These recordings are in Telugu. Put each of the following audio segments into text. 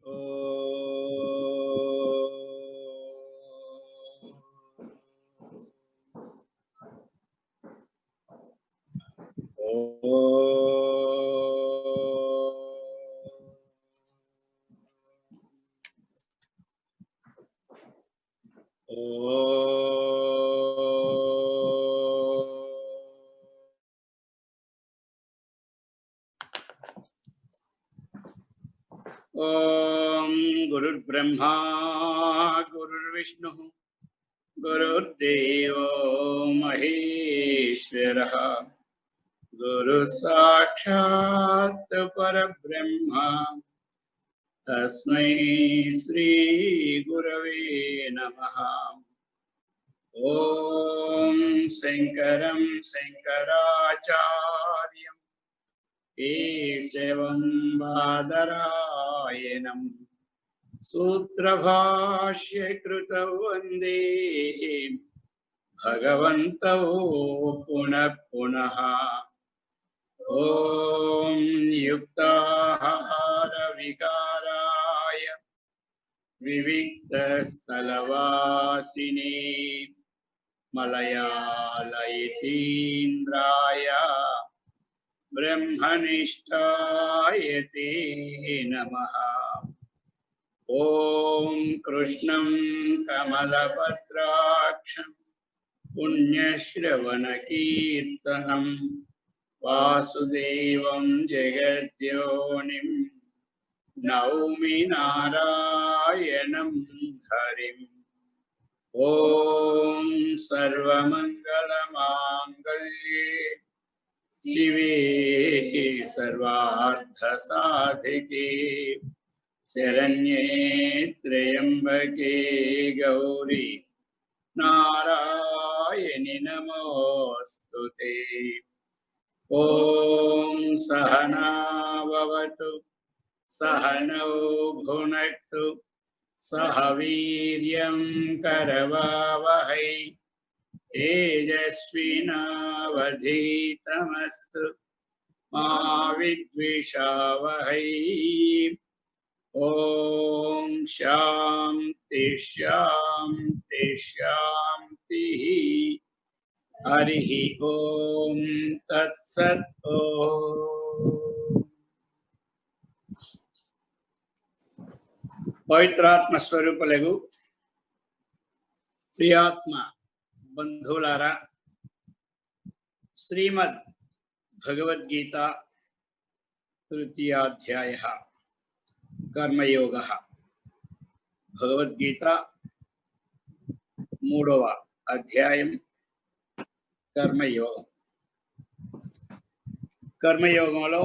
ओम गुरुर्ब्रह्मा गुरुर्विष्णु गुरुर्देवो महेश्वरः गुरुसाक्षात् परब्रह्म तस्मै श्री गुरवे नमः। ओम शंकरं शंकराचार्यं केशवं बादरायणं सूत्रभाष्यकृतौ वन्दे भगवन्तौ पुनः पुनः। ॐ युक्ताहारविकाराय विविक्तस्थलवासिने मलयालयतीन्द्राय ब्रह्मनिष्ठाय ते नमः। ॐ कृष्णं कमलपत्राक्षं पुण्यश्रवणकीर्तनं वासुदेवं जगद्योनिं नौमि नारायणं हरिम्। ॐ सर्वमङ्गलमाङ्गल्ये शिवे सर्वार्थसाधिके शरण्ये त्र्यम्बके गौरी नारायणि नमोऽस्तुते। ॐ सहना भवतु सहनौ भुनक्तु सह वीर्यं करवावहै तेजस्विनावधीतमस्तु मा विद्विषावहै। ओम शांति शांति शांति। हरि ओम तत्सत्। पवित्रात्म स्वरूपलగు प्रियात्म बंधुलारा, श्रीमद् भगवद्गीता तृतीयाध्यायः कर्मयोगः। भगवद्गीता मूडव अध्यायं कर्मयोगं। कर्मयोगंलो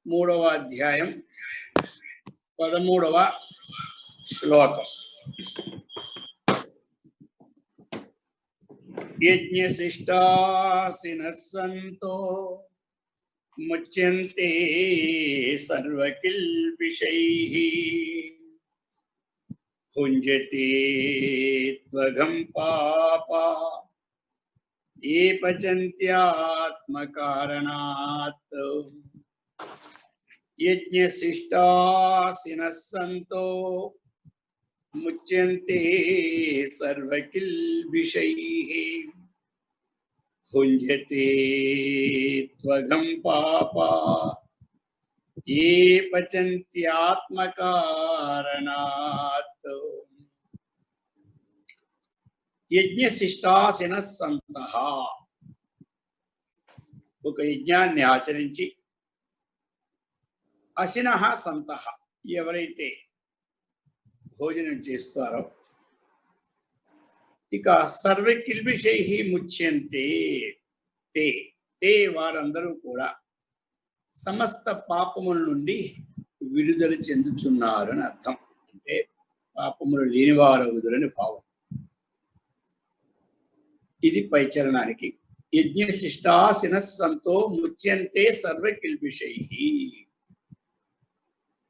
मूडव अध्यायं 13వ श्लोकं। यज्ञशिष्टासिनः सन्तो मुच्यन्ते सर्वकिल्बिषैः भुञ्जते त्वघं पापा ये पचन्त्यात्मकारणात्। यज्ञशिष्टासिनः सन्तो मुच्यन्ते सर्वकिल्बिषैः भुञ्जते त्वघं पापा ये पचन्त्यात्मकारणात्। यज्ञशिष्टासिनः सन्तः, ఒక యజ్ఞాన్ని ఆచరించి అసినః సంతః, ఎవరైతే భోజనం చేస్తారో ఇక సర్వకిల్బిషైః ముచ్యంతే తే తే వారందరూ కూడా సమస్త పాపముల నుండి విడుదల చెందుతున్నారు అని అర్థం. అంటే పాపములు లేనివారవుదురని భావం. ఇది పై చరణానికి. యజ్ఞశిష్టాసినః సంతో ముచ్యంతే సర్వకిల్బిషైః.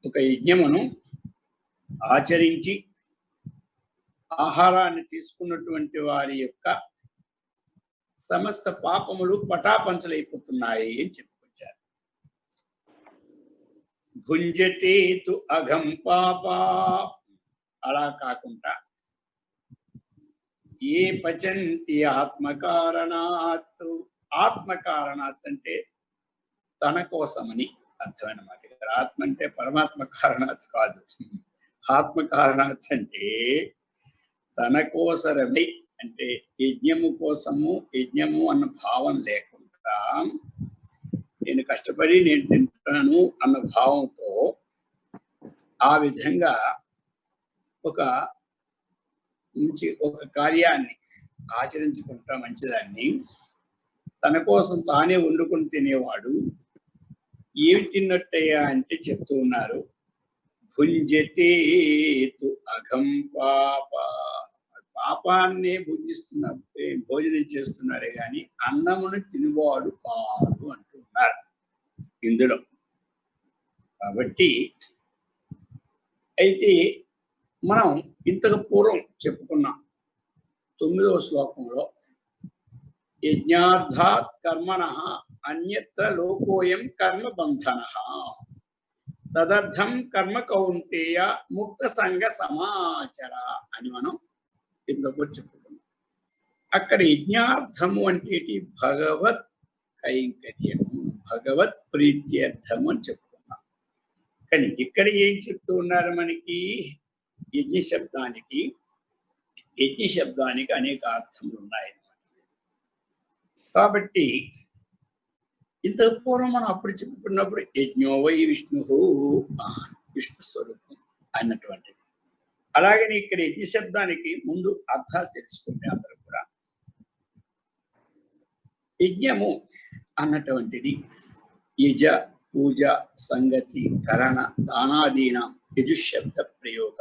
ఒక యజ్ఞమును ఆచరించి ఆహారాన్ని తీసుకున్నటువంటి వారి యొక్క సమస్త పాపములు పటాపంచలైపోతున్నాయి అని చెప్పుకొచ్చారు. భుంజతే తు అఘం పాప. అలా కాకుండా ఏ పచంతి ఆత్మకారణాత్. ఆత్మకారణాత్ అంటే తన కోసమని అర్థమైన మాట. ఆత్మ అంటే పరమాత్మ కారణాత్ కాదు. ఆత్మ కారణాత్ అంటే తన కోసరమై, అంటే యజ్ఞము కోసము, యజ్ఞము అన్న భావం లేకుండా నేను కష్టపడి నేను తింటాను అన్న భావంతో ఆ విధంగా ఒక కార్యాన్ని ఆచరించుకుంటా మంచిదాన్ని తన కోసం తానే వండుకొని తినేవాడు ఏమి తిన్నట్టయ్యా అంటే చెప్తూ ఉన్నారు. భుంజతే తు అఘం పాప. పాపాన్నే భోజనం చేస్తున్నాడే కానీ అన్నమును తినేవాడు కాదు అంటున్నారు ఇందులో. కాబట్టి అయితే మనం ఇంతకు పూర్వం చెప్పుకున్నాం 9వ శ్లోకంలో యజ్ఞార్థాత్ కర్మణః అన్యత్ర లోకోయం కర్మ బంధనః తదర్థం కర్మ కౌంతేయ ముక్త సంగ సమాచర అని మనం ఇంతకు చెప్పుకున్నాం. అక్కడ యజ్ఞార్థము అంటే భగవత్ కైంకర్యము, భగవత్ ప్రీత్యర్థము అని చెప్పుకున్నాం. కానీ ఇక్కడ ఏం చెప్తూ ఉన్నారు మనకి? యజ్ఞ శబ్దానికి అనేక అర్థములు ఉన్నాయి. కాబట్టి ఇంతకు పూర్వం మనం అప్పుడు చెప్పుకున్నప్పుడు యజ్ఞో వై విష్ణు, విష్ణు స్వరూపం అన్నటువంటిది. అలాగని ఇక్కడ యజ్ఞ శబ్దానికి ముందు అర్థాలు తెలుసుకుంటే అందరూ కూడా యజ్ఞము అన్నటువంటిది యజ, పూజ, సంగతి, కరణ, దానాదీన యజుశబ్ద ప్రయోగ.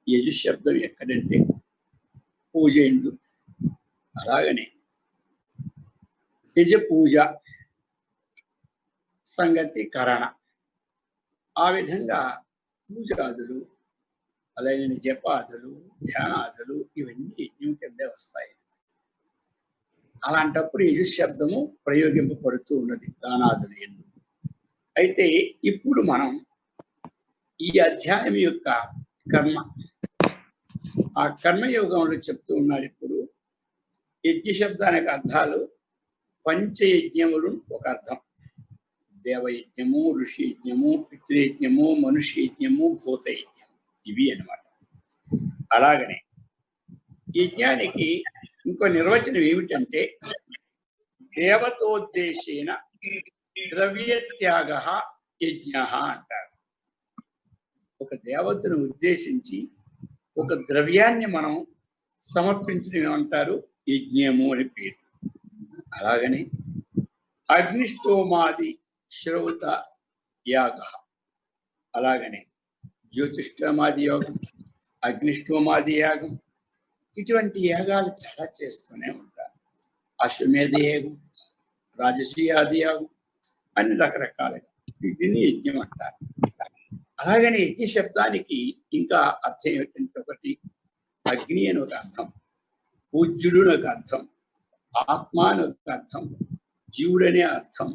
యజుశబ్దం ఎక్కడంటే పూజ ఎందు, అలాగనే యజ పూజ, సంగతి, కరణ, ఆ విధంగా పూజాదులు, అలాగే జపాదులు, ధ్యానాదులు ఇవన్నీ యజ్ఞం కిందే వస్తాయి. అలాంటప్పుడు యజుశబ్దము ప్రయోగింపబడుతూ ఉన్నది దానాదులు ఎందు. అయితే ఇప్పుడు మనం ఈ అధ్యాయం యొక్క కర్మ, ఆ కర్మయోగంలో చెప్తూ ఉన్నారు. ఇప్పుడు యజ్ఞ శబ్దానికి అర్థాలు పంచయజ్ఞములు ఒక అర్థం, దేవయజ్ఞము, ఋషి యజ్ఞము, పితృయజ్ఞము, మనుష్య యజ్ఞము, భూతయజ్ఞము, ఇవి అన్నమాట. అలాగనే యజ్ఞానికి ఇంకో నిర్వచనం ఏమిటంటే దేవతోద్దేశేన ద్రవ్యత్యాగ యజ్ఞ అంటారు. ఒక దేవతను ఉద్దేశించి ఒక ద్రవ్యాన్ని మనం సమర్పించడం ఏమంటారు? యజ్ఞము అని పేరు. అలాగనే అగ్నిష్టోమాది శ్రౌత యాగ, అలాగనే జ్యోతిష్టోమాది యోగం, అగ్నిష్టోమాది యాగం, ఇటువంటి యాగాలు చాలా చేస్తూనే ఉంటారు. అశ్వమేధ యాగం, రాజసూయాది యాగం, అన్ని రకరకాలుగా దీన్ని యజ్ఞం అంటారు. అలాగనే యజ్ఞ శబ్దానికి ఇంకా అర్థం ఏమిటంటే ఒకటి అగ్ని అని ఒక అర్థం, పూజ్యుడు అని ఒక అర్థం, ఆత్మ అని ఒక అర్థం, జీవుడనే అర్థం,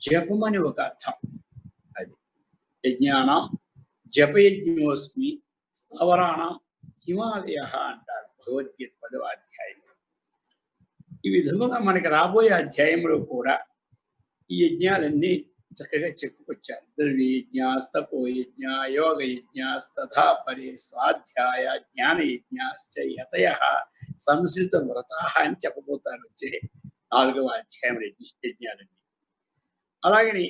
జపం అని ఒక అర్థం. అది యజ్ఞానం జపయజ్ఞోస్మి స్థావరాణం హిమాలయ అంటారు భగవద్గీత 10వ అధ్యాయం. ఈ విధముగా మనకి రాబోయే అధ్యాయంలో కూడా ఈ యజ్ఞాలన్నీ చక్కగా చెప్పుకొచ్చారు. ద్రవ్యయజ్ఞ, తపోయజ్ఞ, యోగయజ్ఞ, తథా పరే స్వాధ్యాయ జ్ఞానయజ్ఞాశ్చ యతయ సంస్కృత వ్రత అని చెప్పబోతారు వచ్చే 4వ అధ్యాయం యజ్ఞాలన్నీ. అలాగని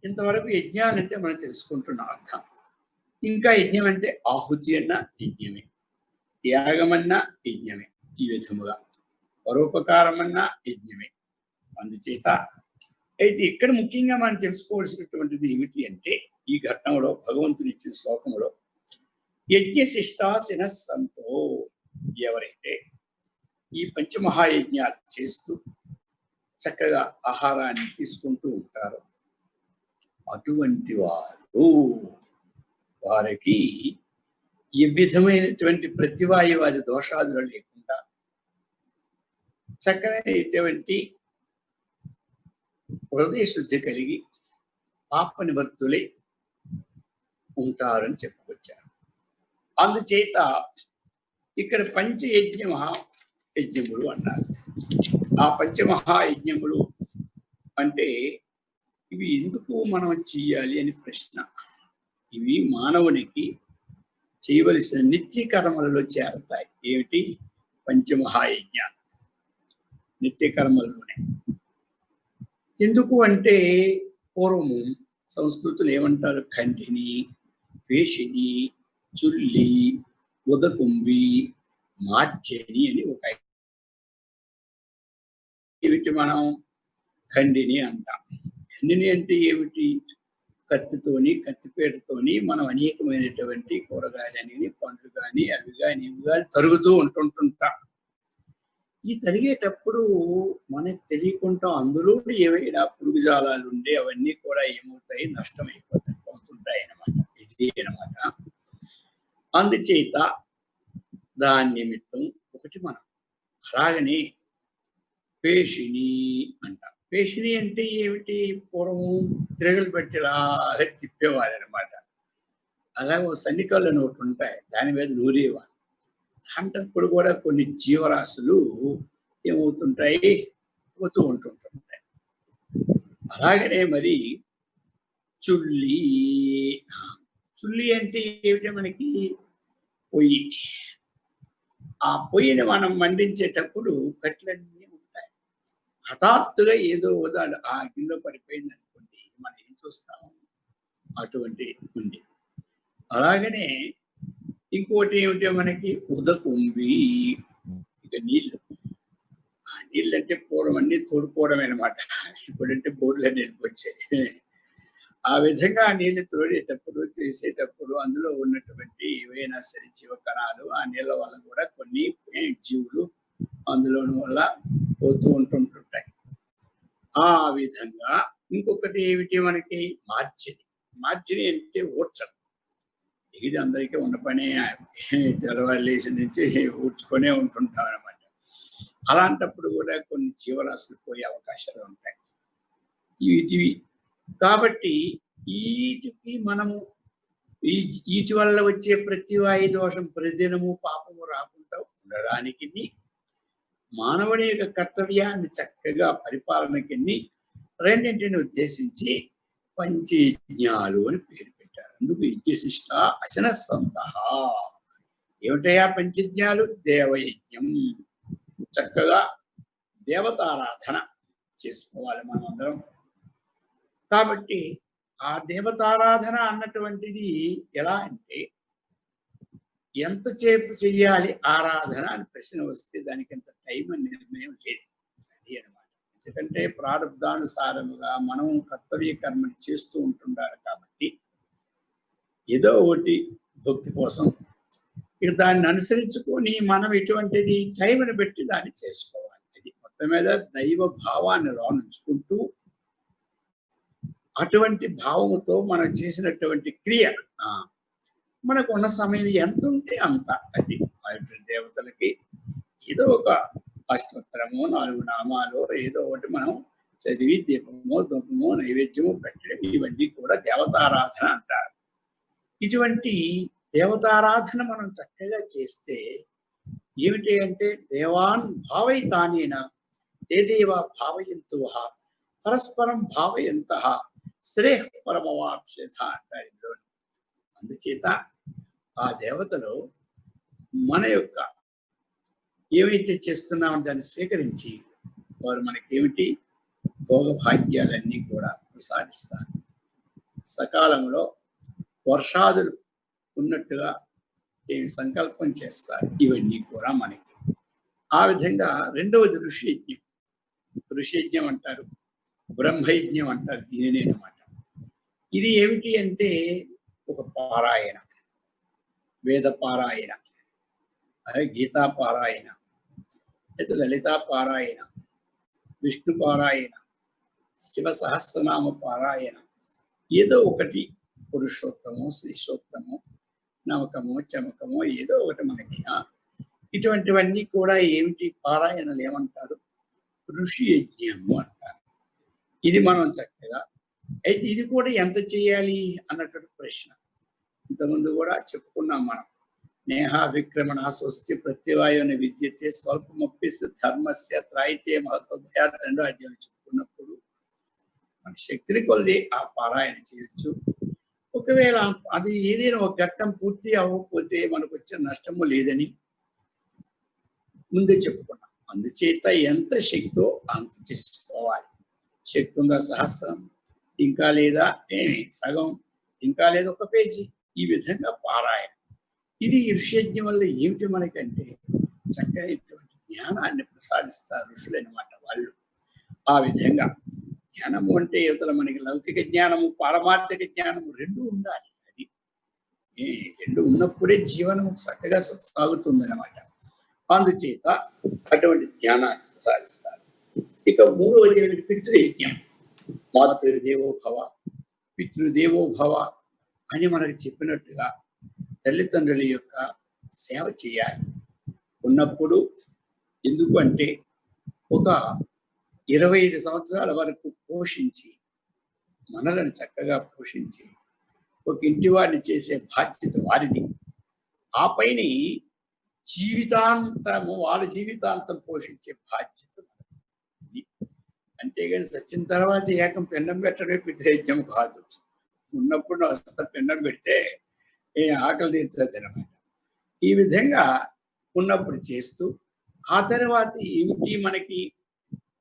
ఇంతవరకు యజ్ఞాలంటే మనం తెలుసుకుంటున్న అర్థం. ఇంకా యజ్ఞం అంటే ఆహుతి అన్న యజ్ఞమే, త్యాగమన్నా యజ్ఞమే, ఈ విధముగా పరోపకారమన్నా యజ్ఞమే. అందుచేత అయితే ఇక్కడ ముఖ్యంగా మనం తెలుసుకోవాల్సినటువంటిది ఏమిటి అంటే ఈ ఘట్టంలో భగవంతుడు ఇచ్చిన శ్లోకంలో యజ్ఞశిష్టాసిన సంతో, ఎవరైతే ఈ పంచమహాయజ్ఞాలు చేస్తూ చక్కగా ఆహారాన్ని తీసుకుంటూ ఉంటారో అటువంటి వారికి ఏ విధమైనటువంటి ప్రతివాయువాది దోషాదులు లేకుండా చక్కగా హృదయ శుద్ధి కలిగి పాప నివర్తులై ఉంటారని చెప్పుకొచ్చారు. అందుచేత ఇక్కడ పంచయజ్ఞ మహాయజ్ఞములు అన్నారు. ఆ పంచమహాయజ్ఞములు అంటే ఇవి ఎందుకు మనం చెయ్యాలి అని ప్రశ్న. ఇవి మానవునికి చేయవలసిన నిత్య కర్మలలో చేరతాయి. ఏమిటి? పంచమహాయజ్ఞాలు నిత్య కర్మల్లోనే. ఎందుకు అంటే పూర్వము సంస్కృతులు ఏమంటారు? ఖండిని, పేషిని, చుల్లి, ఉదకుంబి, మార్చెని అని ఒక ఏమిటి మనం ఖండిని అంటాం. ఖండిని అంటే ఏమిటి? కత్తితోని, కత్తిపీటతోని మనం అనేకమైనటువంటి కూరగాయలని, పండ్లు కానీ అవి కానీ ఇవి కానీ తరుగుతూ ఉంటుంటాం. ఈ తరిగేటప్పుడు మనకు తెలియకుండా అందులో ఏవైనా పురుగు జాలాలు ఉండే అవన్నీ కూడా ఏమవుతాయి? నష్టమైపోతుంటాయి అన్నమాట. ఇది అనమాట. అందుచేత దాని నిమిత్తం ఒకటి మనం అలాగని పేషిని అంటాం. పేషిని అంటే ఏమిటి? పూర్వం తిరగలు పెట్టేలాగా తిప్పేవారు అనమాట. అలాగే సన్నికళ్ళు ఒకటి ఉంటాయి, దాని మీద నూరేవారు. అలాంటప్పుడు కూడా కొన్ని జీవరాశులు ఏమవుతుంటాయి? పోతూ ఉంటుంటాయి. అలాగనే మరి చుల్లి. చుల్లి అంటే ఏమిటి? మనకి పొయ్యి. ఆ పొయ్యిని మనం మండించేటప్పుడు కట్లన్నీ ఉంటాయి. హఠాత్తుగా ఏదో ఉదాహరణ ఆ అగ్నిలో పడిపోయింది అనుకోండి, మనం ఏం చూస్తాము? అటువంటి ఉంది. అలాగనే ఇంకోటి ఏమిటో మనకి ఉదకుంబి. ఇక నీళ్ళు. ఆ నీళ్ళు అంటే పూర్వం అన్ని తోడుకోవడం అనమాట. ఇప్పుడంటే బోర్లు నీళ్ళు వచ్చాయి. ఆ విధంగా ఆ నీళ్లు తోడేటప్పుడు, తీసేటప్పుడు అందులో ఉన్నటువంటి ఏవైనా సరే జీవ కణాలు ఆ నీళ్ళ వల్ల కూడా కొన్ని జీవులు అందులోని వల్ల పోతూ ఉంటుంటాయి. ఆ విధంగా ఇంకొకటి ఏమిటి మనకి? మార్జిని. మార్జిని అంటే ఊడ్చడం. ఇది అందరికీ ఉన్న పని. తెల్లవారులేసి నుంచి ఊడ్చుకొనే ఉంటుంటాం అనమాట. అలాంటప్పుడు కూడా కొన్ని జీవరాశులు పోయే అవకాశాలు ఉంటాయి. ఇవి కాబట్టి వీటికి మనము వీటి వల్ల వచ్చే ప్రతివాయి దోషం, ప్రతిదినము పాపము రాకుండా ఉండడానికి మానవుని యొక్క కర్తవ్యాన్ని చక్కగా పరిపాలనకి రెండింటిని ఉద్దేశించి పంచయజ్ఞాలు అని పేరు పెట్టారు. అందుకు యజ్ఞశిష్ట అశనస్సంత. ఏమిటయా పంచయజ్ఞాలు? దేవయజ్ఞం. చక్కగా దేవతారాధన చేసుకోవాలి మనం అందరం. కాబట్టి ఆ దేవతారాధన అన్నటువంటిది ఎలా అంటే ఎంతసేపు చెయ్యాలి ఆరాధన అని ప్రశ్న వస్తే దానికి ఎంత టైం అని నిర్ణయం లేదు. అది అనమాట. ఎందుకంటే ప్రారంధానుసారముగా మనం కర్తవ్య కర్మని చేస్తూ ఉంటున్నారు కాబట్టి ఏదో ఒకటి భక్తి కోసం ఇక దాన్ని అనుసరించుకొని మనం ఎటువంటిది టైంని పెట్టి దాన్ని చేసుకోవాలి. అది మొత్తం మీద దైవ భావాన్ని లోనుంచుకుంటూ అటువంటి భావముతో మనం చేసినటువంటి క్రియ మనకు ఉన్న సమయం ఎంత ఉంటే అంత. అది దేవతలకి ఏదో ఒక అష్టోత్తరము, 4 నామాలు ఏదో ఒకటి మనం చదివి దీపము, ధూపము, నైవేద్యము పెట్టడం ఇవన్నీ కూడా దేవతారాధన అంటారు. ఇటువంటి దేవతారాధన మనం చక్కగా చేస్తే ఏమిటి అంటే దేవాన్ భావయితానేన తే దేవ భావయంతుః పరస్పరం భావయంతః శ్రేయః పరమవాప్స్యథ అంటారు ఇందులో. అందుచేత ఆ దేవతలు మన యొక్క ఏమైతే చేస్తున్నామో దాన్ని స్వీకరించి వారు మనకేమిటి భోగభాగ్యాలన్నీ కూడా ప్రసాదిస్తారు. సకాలంలో వర్షాదులు ఉన్నట్టుగా ఏమి సంకల్పం చేస్తారు. ఇవన్నీ కూడా మనకి ఆ విధంగా. రెండవది ఋషియజ్ఞం. ఋషియజ్ఞం అంటారు, బ్రహ్మయజ్ఞం అంటారు దీనినే అన్నమాట. ఇది ఏమిటి అంటే ఒక పారాయణ, వేద పారాయణ, గీతా పారాయణ, అయితే లలితా పారాయణ, విష్ణు పారాయణ, శివ సహస్రనామ పారాయణ, ఏదో ఒకటి పురుషోత్తమో శ్రీశోత్తమో నవకమో చమకమో ఏదో ఒకటి మనకి. ఇటువంటివన్నీ కూడా ఏమిటి? పారాయణలు ఏమంటారు? ఋషి యజ్ఞము అంటారు. ఇది మనం చక్కగా అయితే ఇది కూడా ఎంత చేయాలి అన్నటువంటి ప్రశ్న. ఇంతకుముందు కూడా చెప్పుకున్నాం మనం. నేహా విక్రమణ స్వస్తి ప్రత్యవాయున విద్యతే స్వల్పమప్పిస్ ధర్మస్య త్రాయితే మహత్వభయాత్ 2వ అధ్యాయం చెప్పుకున్నప్పుడు మన శక్తిని కొలిది ఆ పారాయణ చేయొచ్చు. ఒకవేళ అది ఏదైనా ఒక ఘట్టం పూర్తి అవ్వకపోతే మనకు వచ్చే నష్టము లేదని ముందే చెప్పుకున్నాం. అందుచేత ఎంత శక్తో అంత చేసుకోవాలి. శక్తి ఉందా సహస్రం, ఇంకా లేదా సగం, ఇంకా లేదా ఒక పేజీ, ఈ విధంగా పారాయణ. ఇది ఋష్యజ్ఞం వల్ల ఏమిటి మనకంటే చక్కగా ఇటువంటి జ్ఞానాన్ని ప్రసాదిస్తారు ఋషులు అన్నమాట వాళ్ళు. ఆ విధంగా జ్ఞానము అంటే యువతల మనకి లౌకిక జ్ఞానము, పారమార్థిక జ్ఞానము రెండు ఉండాలి. అది రెండు ఉన్నప్పుడే జీవనము చక్కగా సాగుతుందన్నమాట. అందుచేత అటువంటి జ్ఞానాన్ని ప్రసాదిస్తారు. ఇక మూడవది ఏమిటి? పితృయజ్ఞం. మాతృదేవోభవ పితృదేవోభవ అని మనకు చెప్పినట్టుగా తల్లిదండ్రుల యొక్క సేవ చేయాలి. ఉన్నప్పుడు ఎందుకు అంటే ఒక 25 సంవత్సరాల వరకు పోషించి, మనలను చక్కగా పోషించి ఒక ఇంటి వాడిని చేసే బాధ్యత వారిది. ఆ పైన జీవితాంతము వాళ్ళ జీవితాంతం పోషించే బాధ్యత ఇది. అంతేగాని సచ్చిన తర్వాత ఏకం పిండం పెట్టడమే పితృయజ్ఞం కాదు. ఉన్నప్పుడు వస్తా పిండం పెడితే ఆకలి తీరుతుంది అనమాట. ఈ విధంగా ఉన్నప్పుడు చేస్తూ ఆ తర్వాత ఏమిటి మనకి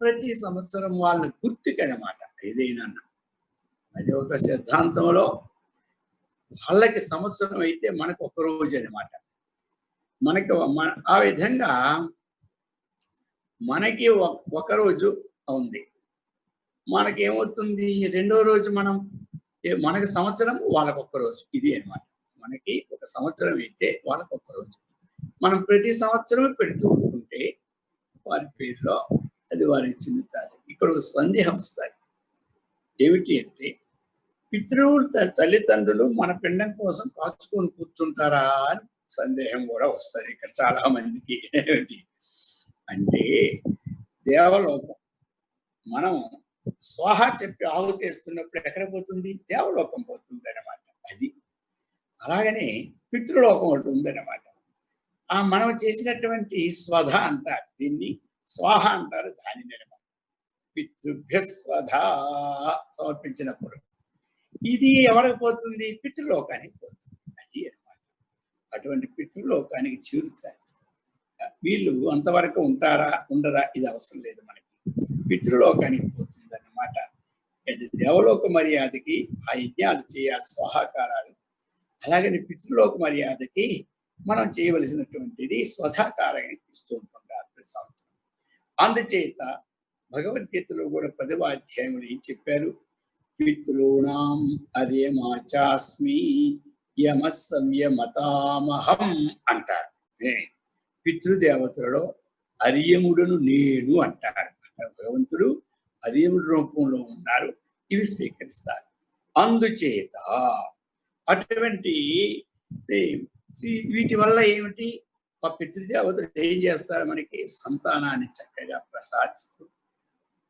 ప్రతి సంవత్సరం వాళ్ళ గుర్తుకనమాట. ఏదైనా అది ఒక సిద్ధాంతంలో వాళ్ళకి సంవత్సరం అయితే మనకు ఒక రోజు అనమాట. మనకి ఆ విధంగా మనకి ఒక రోజు ఉంది. మనకేమవుతుంది, రెండో రోజు మనకి సంవత్సరం, వాళ్ళకు ఒక్క రోజు. ఇది అనమాట. మనకి ఒక సంవత్సరం అయితే వాళ్ళకు ఒక్క రోజు. మనం ప్రతి సంవత్సరం పెడుతూ ఉంటుంటే వారి పేరులో అది వారికి చెందుతుంది. ఇక్కడ ఒక సందేహం వస్తుంది. ఏమిటి అంటే పితృవులు తల్లిదండ్రులు మన పిండం కోసం కాచుకొని కూర్చుంటారా అని సందేహం కూడా వస్తుంది ఇక్కడ చాలా మందికి. ఏమిటి అంటే దేవలోకం మనం స్వాహ చెప్పి ఆహుతేస్తున్నప్పుడు ఎక్కడ పోతుంది? దేవలోకం పోతుంది అనమాట. అది అలాగనే పితృలోకం ఒకటి ఉందన్నమాట. మనం చేసినటువంటి స్వధ అంటారు, దీన్ని స్వాహ అంటారు. దానిని అనమాట పితృభ్య స్వధ సమర్పించినప్పుడు ఇది ఎవరికి పోతుంది? పితృలోకానికి పోతుంది. అది అనమాట. అటువంటి పితృలోకానికి చేరుతారు. వీళ్ళు అంతవరకు ఉంటారా ఉండరా ఇది అవసరం లేదు మనకి. పితృలోకానికి పోతుంది అన్నమాట. అది దేవలోక మర్యాదకి ఆ యజ్ఞాలు చేయాలి, స్వాహాకారాలు. అలాగని పితృలోక మర్యాదకి మనం చేయవలసినటువంటిది స్వధాకారం ఇస్తూ ఉంటుంటారు ప్రతి సంవత్సరం. అందుచేత భగవద్గీతలో కూడా 10వ అధ్యాయంలో ఏం చెప్పారు? పితృణాం అర్యమాచాస్మి యమ సంయమతామహం అంటారు. పితృదేవతలలో అర్యముడును నేను అంటారు. భగవంతుడు అర్యముడి రూపంలో ఉన్నారు. ఇవి స్వీకరిస్తారు. అందుచేత అటువంటి వీటి వల్ల ఏమిటి? ఆ పితృదేవతలు ఏం చేస్తారు? మనకి సంతానాన్ని చక్కగా ప్రసాదిస్తూ,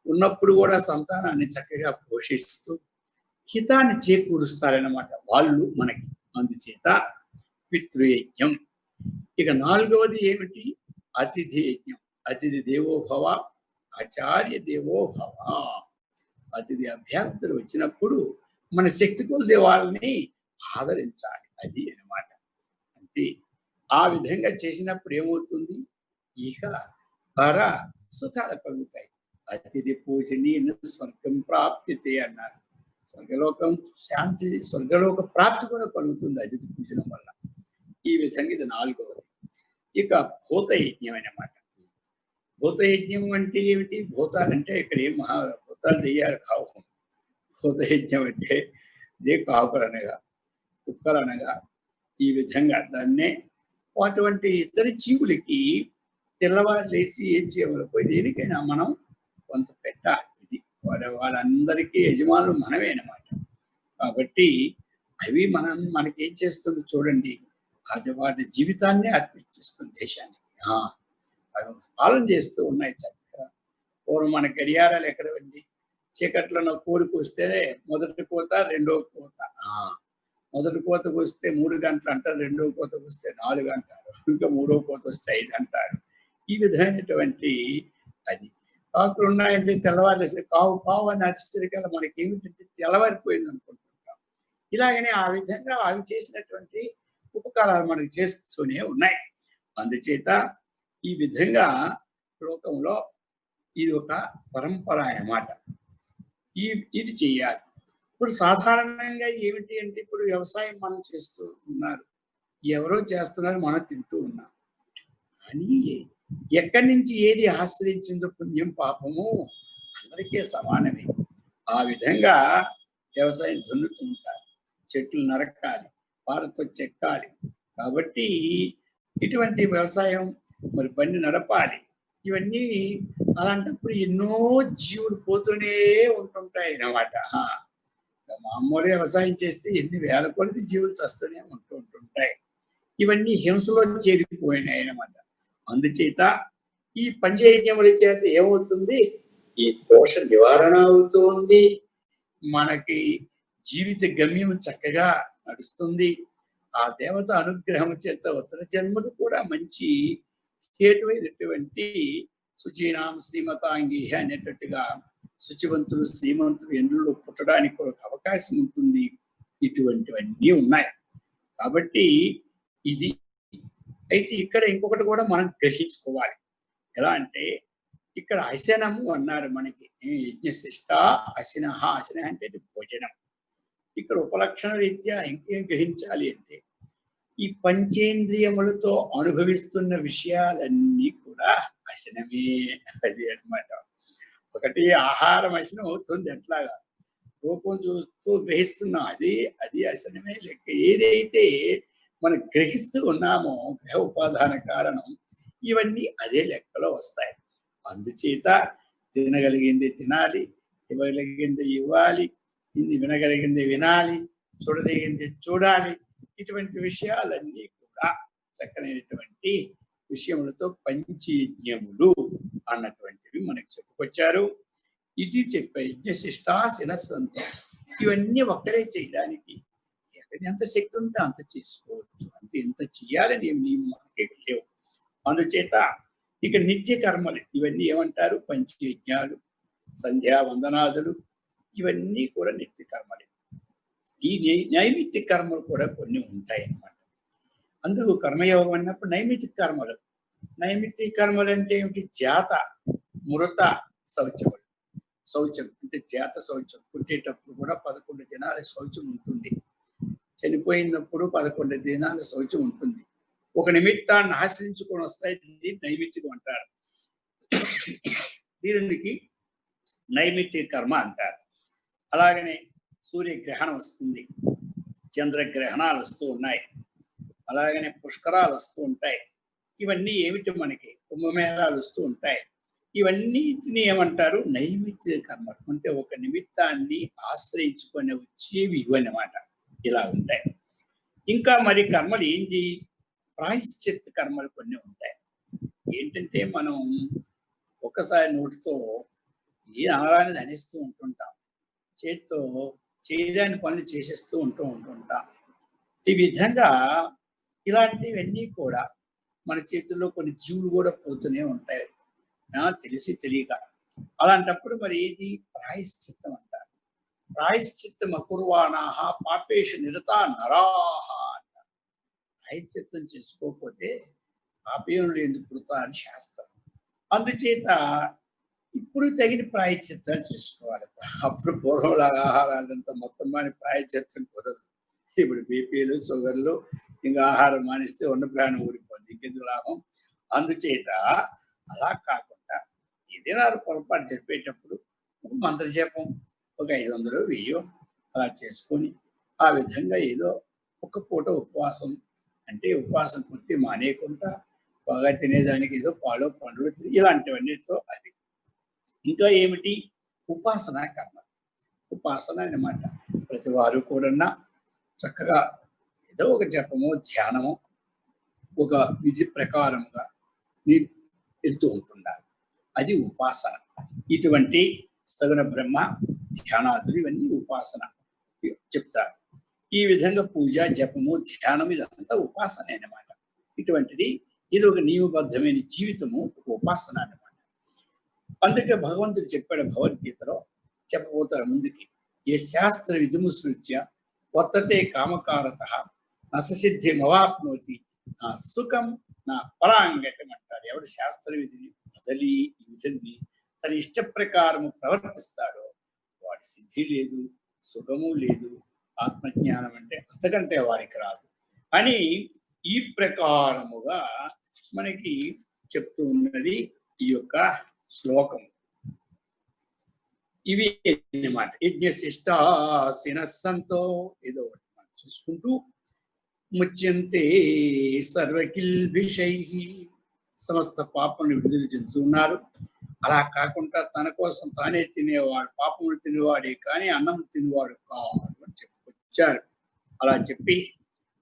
ఉన్నప్పుడు కూడా సంతానాన్ని చక్కగా పోషిస్తూ హితాన్ని చేకూరుస్తారనమాట వాళ్ళు మనకి. అందుచేత పితృయజ్ఞం. ఇక 4వది ఏమిటి? అతిథి యజ్ఞం. అతిథి దేవోభవ ఆచార్య దేవోభవ. అతిథి అభ్యర్థులు వచ్చినప్పుడు మన శక్తి కొలిదే వాళ్ళని ఆదరించాలి. అది అనమాట. అంతే. ఆ విధంగా చేసినప్పుడు ఏమవుతుంది? ఇక పర సుఖాలు కలుగుతాయి. అతిథి పూజనీయ స్వర్గం ప్రాప్తితే అన్నారు. స్వర్గలోకం శాంతి, స్వర్గలోక ప్రాప్తి కూడా కలుగుతుంది అతిథి పూజనం వల్ల. ఈ విధంగా ఇది 4వది. ఇక భూతయజ్ఞం అన్నమాట. భూతయజ్ఞం అంటే ఏమిటి? భూతాలంటే ఇక్కడ ఏం భూతాలు దెయ్యాలు కావు. భూతయజ్ఞం అంటే ఇదే కాకులు అనగా, కుక్కలు అనగా, ఈ విధంగా దాన్నే అటువంటి ఇతర జీవులకి తెల్లవారు లేచి ఏం చేయమని దేనికైనా మనం కొంత పెట్టాలి. ఇది వాళ్ళందరికీ యజమానులు మనమే అనమాట. కాబట్టి అవి మనకేం చేస్తుంది చూడండి, అది వాటి జీవితాన్ని అర్పించేస్తుంది దేశానికి. అవి పాలన చేస్తూ ఉన్నాయి చక్కగా. పూర్వం మన గడియారాలు ఎక్కడవండి? చీకట్లలో కోడికి వస్తే మొదటి కోత రెండో కోత, మొదటి కోతకు వస్తే 3 గంటలు అంటారు, రెండో కోతకు వస్తే 4 అంటారు, ఇంకా మూడో కోత వస్తే 5 అంటారు. ఈ విధమైనటువంటి అది కాకులు ఉన్నాయంటే తెల్లవారేసి కావు కావు అని అరిచేసరికల్లా మనకి ఏమిటంటే తెల్లవారిపోయింది అనుకుంటుంటాం. ఇలాగనే ఆ విధంగా అవి చేసినటువంటి ఉపకారాలు మనకి చేస్తూనే ఉన్నాయి. అందుచేత ఈ విధంగా లోకంలో ఇది ఒక పరంపర అన్నమాట. ఇది చెయ్యాలి. ఇప్పుడు సాధారణంగా ఏమిటి అంటే ఇప్పుడు వ్యవసాయం మనం చేస్తూ ఉన్నారు, ఎవరో చేస్తున్నారు, మనం తింటూ ఉన్నాం. కానీ ఎక్కడి నుంచి ఏది ఆశ్రయించిందో పుణ్యం పాపము అందరికీ సమానమే. ఆ విధంగా వ్యవసాయం దున్నుతూ ఉంటారు, చెట్లు నరకాలి, పారతో చెక్కాలి. కాబట్టి ఇటువంటి వ్యవసాయం మరి బండి నడపాలి. ఇవన్నీ అలాంటప్పుడు ఎన్నో జీవులు పోతూనే ఉంటుంటాయి అన్నమాట. మామూలు వ్యవసాయం చేస్తే ఎన్ని వేల కొలది జీవులు చస్తూనే ఉంటుంటాయి. ఇవన్నీ హింసలో చేరిపోయినాయి అన్నమాట. అందుచేత ఈ పంచయజ్ఞముల చేత ఏమవుతుంది, ఈ దోష నివారణ అవుతుంది, మనకి జీవిత గమ్యం చక్కగా నడుస్తుంది. ఆ దేవత అనుగ్రహం చేత ఉత్తర జన్మకు కూడా మంచి హేతువైనటువంటి శుచీనాం శ్రీమతాంగి అనేటట్టుగా శుచివంతులు శ్రీమంతులు ఎండ్లలో పుట్టడానికి కూడా అవకాశం ఉంటుంది. ఇటువంటివన్నీ ఉన్నాయి. కాబట్టి ఇది అయితే ఇక్కడ ఇంకొకటి కూడా మనం గ్రహించుకోవాలి. ఎలా అంటే ఇక్కడ అశనము అన్నారు మనకి, యజ్ఞశిష్ట అశిన. అశిన అంటే భోజనం. ఇక్కడ ఉపలక్షణ రీత్యా ఇంకేం గ్రహించాలి అంటే ఈ పంచేంద్రియములతో అనుభవిస్తున్న విషయాలన్నీ కూడా అశనమే. అది అన్నమాట. ఒకటి ఆహారం అశనం అవుతుంది, ఎట్లాగా రూపం చూస్తూ గ్రహిస్తున్నాం, అది అశనమే లెక్క. ఏదైతే మనం గ్రహిస్తూ ఉన్నామో గ్రహ ఉపాదాన కారణం, ఇవన్నీ అదే లెక్కలో వస్తాయి. అందుచేత తినగలిగింది తినాలి, ఇవ్వగలిగింది ఇవ్వాలి, ఇది వినగలిగింది వినాలి, చూడదగింది చూడాలి. ఇటువంటి విషయాలన్నీ కూడా చక్కనైనటువంటి విషయములతో పంచయజ్ఞములు అన్నటువంటివి మనకు చెప్పుకొచ్చారు. ఇది చెప్పే యజ్ఞశిష్టా శినస్సంతం. ఇవన్నీ ఒక్కరే చేయడానికి ఎంత శక్తి ఉంటే అంత చేసుకోవచ్చు, ఎంత చెయ్యాలని మనకి లేవు. అందుచేత ఇక నిత్య కర్మలు ఇవన్నీ ఏమంటారు, పంచయజ్ఞాలు, సంధ్యా వందనాదులు, ఇవన్నీ కూడా నిత్య కర్మలు. ఈ నైమిత్తిక కర్మలు కూడా కొన్ని ఉంటాయి అన్నమాట. అందుకు కర్మయోగం అన్నప్పుడు నైమిత్తిక కర్మలు. నైమిత్తిక కర్మలు అంటే ఏమిటి, జాత మృత శౌచములు. శౌచం అంటే జాత శౌచం. పుట్టేటప్పుడు కూడా 11 దినాల శౌచం ఉంటుంది, చనిపోయినప్పుడు 11 దినాల శౌచం ఉంటుంది. ఒక నిమిత్తాన్ని ఆశ్రయించుకొని వస్తాయి, నైమిత్తికం అంటారు. దీనికి నైమిత్తిక కర్మ అంటారు. అలాగనే సూర్యగ్రహణం వస్తుంది, చంద్రగ్రహణాలు వస్తూ ఉన్నాయి, అలాగనే పుష్కరాలు వస్తూ ఉంటాయి. ఇవన్నీ ఏమిటి, మనకి కుంభమేళాలు వస్తూ ఉంటాయి. ఇవన్నిటిని ఏమంటారు, నైమిత్తిక కర్మ. అంటే ఒక నిమిత్తాన్ని ఆశ్రయించుకొని వచ్చేవి ఇవన్నమాట. ఇలా ఉంటాయి. ఇంకా మరి కర్మలు ఏంటి, ప్రాయశ్చిత్త కర్మలు కొన్ని ఉంటాయి. ఏంటంటే మనం ఒక్కసారి నోటితో ఏ అనరానిది అనిస్తూ ఉంటుంటాం, చేతితో చేయడానికి పనులు చేసేస్తూ ఉంటుంటాం. ఈ విధంగా ఇలాంటివన్నీ కూడా మన చేతుల్లో కొన్ని జీవులు కూడా పోతూనే ఉంటాయి, తెలిసి తెలియక. అలాంటప్పుడు మరి ఏది, ప్రాయశ్చిత్తం అంటారు. ప్రాయశ్చిత్తం అకుర్వాణాహ పాపేషు నిరతా నరాహ అంటారు. ప్రాయశ్చిత్తం చేసుకోకపోతే పాపేయులు ఎందుకు పుడతారని శాస్త్రం. అందుచేత ఇప్పుడు తగిన ప్రాయశ్చిత్తాలు చేసుకోవాలి. అప్పుడు పూర్వంలాగా ఆహారాలంతా మొత్తం మాని ప్రాయశ్చిత్తం కుదరదు. ఇప్పుడు బీపీలు షుగర్లు ఇంకా ఆహారం మానిస్తే ఉన్న ప్రాణం ఊడిపోద్ది, ఇంకెందుకు లాభం. అందుచేత అలా కాకుండా ఏదైనా పొరపాటు జరిపేటప్పుడు ఒక మంత్రజపం, ఒక 500 1000 అలా చేసుకొని ఆ విధంగా ఏదో ఒక పూట ఉపవాసం, అంటే ఉపవాసం పూర్తి మానేయకుండా బాగా తినేదానికి ఏదో పాలు పండ్లు ఇలాంటివన్నిటితో అది. ఇంకా ఏమిటి, ఉపాసన కర్మ. ఉపాసన అన్నమాట. ప్రతి వారు కూడా చక్కగా ఏదో ఒక జపము ధ్యానము ఒక విధి ప్రకారముగా వెళ్తూ ఉంటున్నారు, అది ఉపాసన. ఇటువంటి సగుణ బ్రహ్మ, ధ్యానాదులు ఇవన్నీ ఉపాసన చెప్తారు. ఈ విధంగా పూజ, జపము, ధ్యానం ఇదంతా ఉపాసన అన్నమాట. ఇటువంటిది ఇది ఒక నియమబద్ధమైన జీవితము, ఒక ఉపాసన అన్నమాట. అందుకే భగవంతుడు చెప్పాడు భగవద్గీతలో, చెప్పబోతారు ముందుకి. ఏ శాస్త్ర విధిముసృత్య వర్తతే కామకారత నససిద్ధిమవాప్నోతి నా సుఖం నా పరాంగతం అంటారు. ఎవడు శాస్త్ర విధిని వదలి ఈ విధుల్ని తన ఇష్ట ప్రకారము ప్రవర్తిస్తాడో వాడి సిద్ధి లేదు, సుఖము లేదు, ఆత్మజ్ఞానం అంటే అంతకంటే వారికి రాదు అని ఈ ప్రకారముగా మనకి చెప్తూ ఉన్నది ఈ యొక్క శ్లోకం. ఇవి అన్నమాట. యజ్ఞశిష్టాసిన సంతో ఏదో ఒకటి మనం చూసుకుంటూ ముచ్యంతే సర్వకిల్భిషై సమస్త పాపములు విడుదల చెందుతున్నారు. అలా కాకుండా తన కోసం తానే తినేవాడు, పాపములు తినేవాడే కానీ అన్నం తినేవాడు కాదు అని చెప్పుకొచ్చారు. అలా చెప్పి